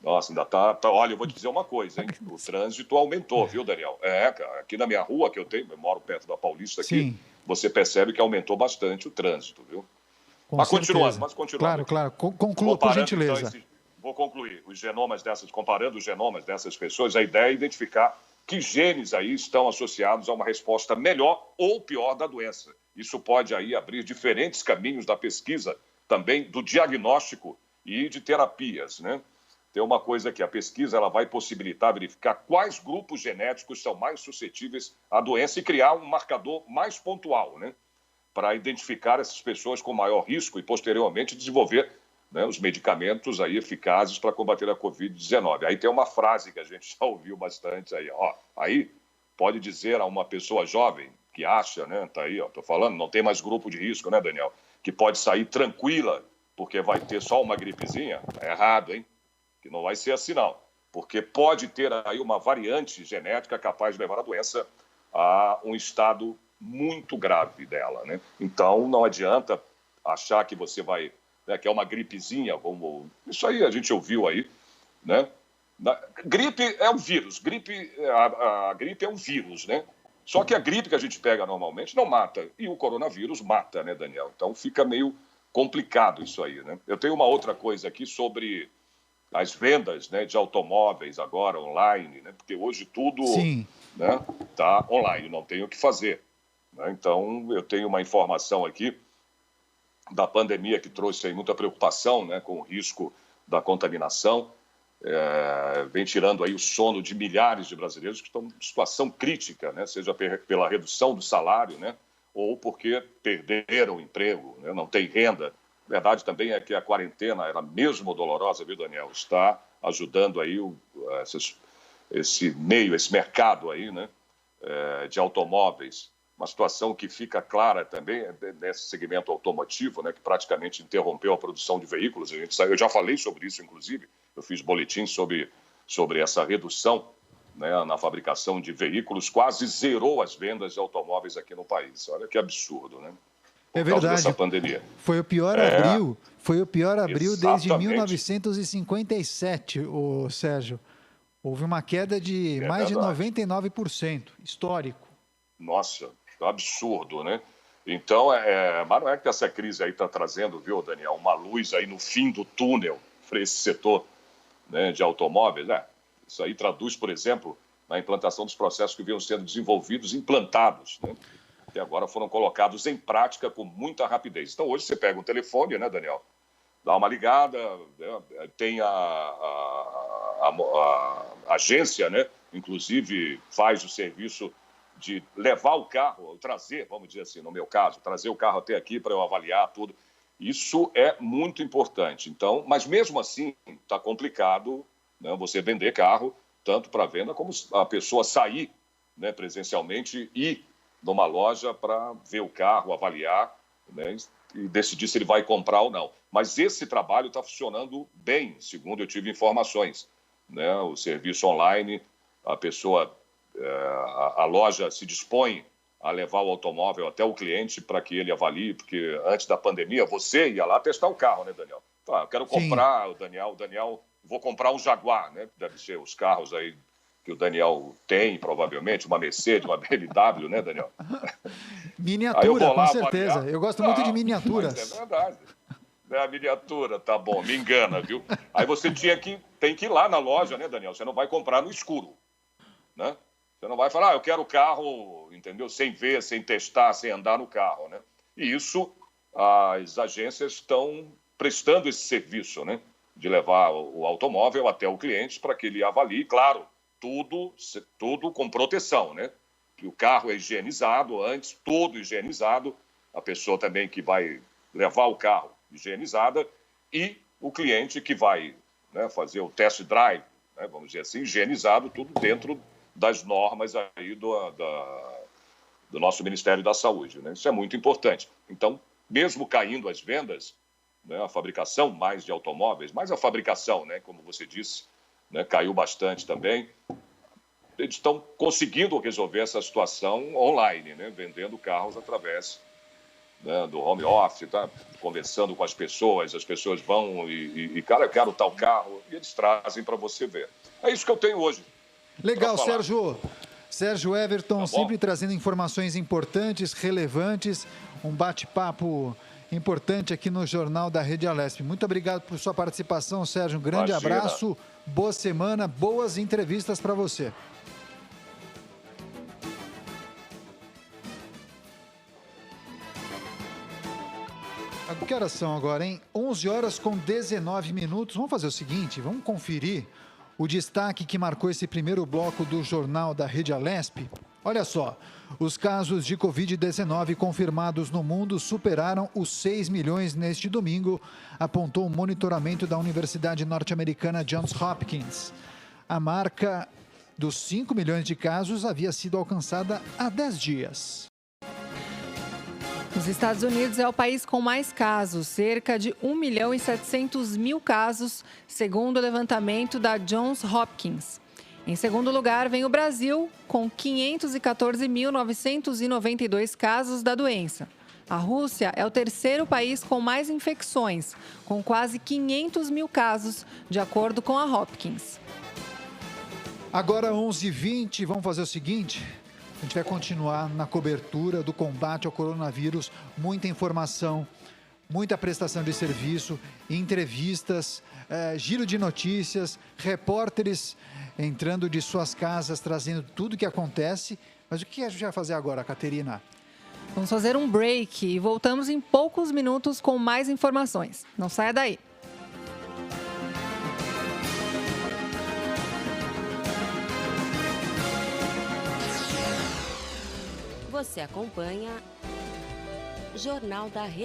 Nossa, ainda tá. Olha, eu vou te dizer uma coisa, hein? O trânsito aumentou, viu, Daniel? Cara, aqui na minha rua que eu moro perto da Paulista aqui, sim, você percebe que aumentou bastante o trânsito, viu? Mas continuando. Claro. Conclua, por gentileza. Então, vou concluir, comparando os genomas dessas pessoas, a ideia é identificar que genes aí estão associados a uma resposta melhor ou pior da doença. Isso pode aí abrir diferentes caminhos da pesquisa, também do diagnóstico e de terapias, né? Tem uma coisa que a pesquisa ela vai possibilitar verificar quais grupos genéticos são mais suscetíveis à doença e criar um marcador mais pontual, né? Para identificar essas pessoas com maior risco e, posteriormente, desenvolver, né, os medicamentos aí eficazes para combater a Covid-19. Aí tem uma frase que a gente já ouviu bastante aí, ó. Aí pode dizer a uma pessoa jovem que acha, né, tá aí, ó, tô falando, não tem mais grupo de risco, né, Daniel, que pode sair tranquila porque vai ter só uma gripezinha. É errado, hein? Que não vai ser assim, não. Porque pode ter aí uma variante genética capaz de levar a doença a um estado muito grave dela, né? Então, não adianta achar que você vai, né, que é uma gripezinha, como isso aí a gente ouviu aí, né? Gripe é um vírus, a gripe é um vírus, né? Só que a gripe que a gente pega normalmente não mata, e o coronavírus mata, né, Daniel? Então, fica meio complicado isso aí, né? Eu tenho uma outra coisa aqui sobre as vendas, né, de automóveis agora online, né? Porque hoje tudo, né, tá online, não tem o que fazer. Então, eu tenho uma informação aqui da pandemia que trouxe aí muita preocupação, né, com o risco da contaminação, vem tirando aí o sono de milhares de brasileiros que estão em situação crítica, né, seja pela redução do salário, né, ou porque perderam o emprego, né, não tem renda. A verdade também é que a quarentena era mesmo dolorosa, viu, Daniel? Está ajudando aí esse mercado aí, né, de automóveis. Uma situação que fica clara também nesse segmento automotivo, né, que praticamente interrompeu a produção de veículos. Eu já falei sobre isso, inclusive. Eu fiz boletim sobre essa redução, né, na fabricação de veículos. Quase zerou as vendas de automóveis aqui no país. Olha que absurdo, né? É verdade. Dessa pandemia. Foi o pior abril. Foi o pior abril desde Exatamente. 1957, Sérgio. Houve uma queda de mais verdade. de 99%, histórico. Nossa, absurdo, né? Então, mas não é que essa crise aí está trazendo, viu, Daniel, uma luz aí no fim do túnel para esse setor, né, de automóveis, né? Isso aí traduz, por exemplo, na implantação dos processos que vinham sendo desenvolvidos, implantados, né? Que agora foram colocados em prática com muita rapidez. Então, hoje você pega um telefone, né, Daniel? Dá uma ligada, né? Tem a agência, né? Inclusive, faz o serviço de levar o carro, trazer, vamos dizer assim, no meu caso, trazer o carro até aqui para eu avaliar tudo. Isso é muito importante. Então, mas mesmo assim, está complicado, né, você vender carro, tanto para venda como a pessoa sair, né, presencialmente e numa loja para ver o carro, avaliar, né, e decidir se ele vai comprar ou não. Mas esse trabalho está funcionando bem, segundo eu tive informações, né? O serviço online, a pessoa, a loja se dispõe a levar o automóvel até o cliente para que ele avalie, porque antes da pandemia você ia lá testar o carro, né, Daniel? Tá, eu quero comprar, o Daniel, vou comprar um Jaguar, né? Deve ser os carros aí que o Daniel tem, provavelmente, uma Mercedes, uma BMW, né, Daniel? Miniatura, com certeza. Avaliar. Eu gosto muito de miniaturas. Mas é verdade. É a miniatura, tá bom, me engana, viu? Aí você tem que ir lá na loja, né, Daniel? Você não vai comprar no escuro, né? Você não vai falar, eu quero o carro, entendeu? Sem ver, sem testar, sem andar no carro, né? E isso, as agências estão prestando esse serviço, né? De levar o automóvel até o cliente para que ele avalie, claro, tudo com proteção, né? Que o carro é higienizado antes, todo higienizado, a pessoa também que vai levar o carro higienizada e o cliente que vai, né, fazer o test drive, né, vamos dizer assim, higienizado, tudo dentro das normas aí do nosso Ministério da Saúde, né? Isso é muito importante. Então, mesmo caindo as vendas, né, a fabricação mais de automóveis, mas a fabricação, né, como você disse, né, caiu bastante também. Eles estão conseguindo resolver essa situação online, né, vendendo carros através, né, do home office, tá? Conversando com as pessoas vão e cara, eu quero tal carro, e eles trazem para você ver. É isso que eu tenho hoje. Legal, Sérgio Everton, sempre trazendo informações importantes, relevantes, um bate-papo importante aqui no Jornal da Rede Alesp. Muito obrigado por sua participação, Sérgio. Um grande abraço, boa semana, boas entrevistas para você. Que horas são agora, hein? 11 horas com 19 minutos. Vamos fazer o seguinte, vamos conferir o destaque que marcou esse primeiro bloco do Jornal da Rede Alesp. Olha só, os casos de Covid-19 confirmados no mundo superaram os 6 milhões neste domingo, apontou o monitoramento da Universidade Norte-Americana Johns Hopkins. A marca dos 5 milhões de casos havia sido alcançada há 10 dias. Os Estados Unidos é o país com mais casos, cerca de 1.700.000 casos, segundo o levantamento da Johns Hopkins. Em segundo lugar, vem o Brasil, com 514.992 casos da doença. A Rússia é o terceiro país com mais infecções, com quase 500.000 casos, de acordo com a Hopkins. Agora 11h20, vamos fazer o seguinte... A gente vai continuar na cobertura do combate ao coronavírus, muita informação, muita prestação de serviço, entrevistas, giro de notícias, repórteres entrando de suas casas, trazendo tudo o que acontece. Mas o que a gente vai fazer agora, Caterina? Vamos fazer um break e voltamos em poucos minutos com mais informações. Não saia daí. Você acompanha Jornal da Rede.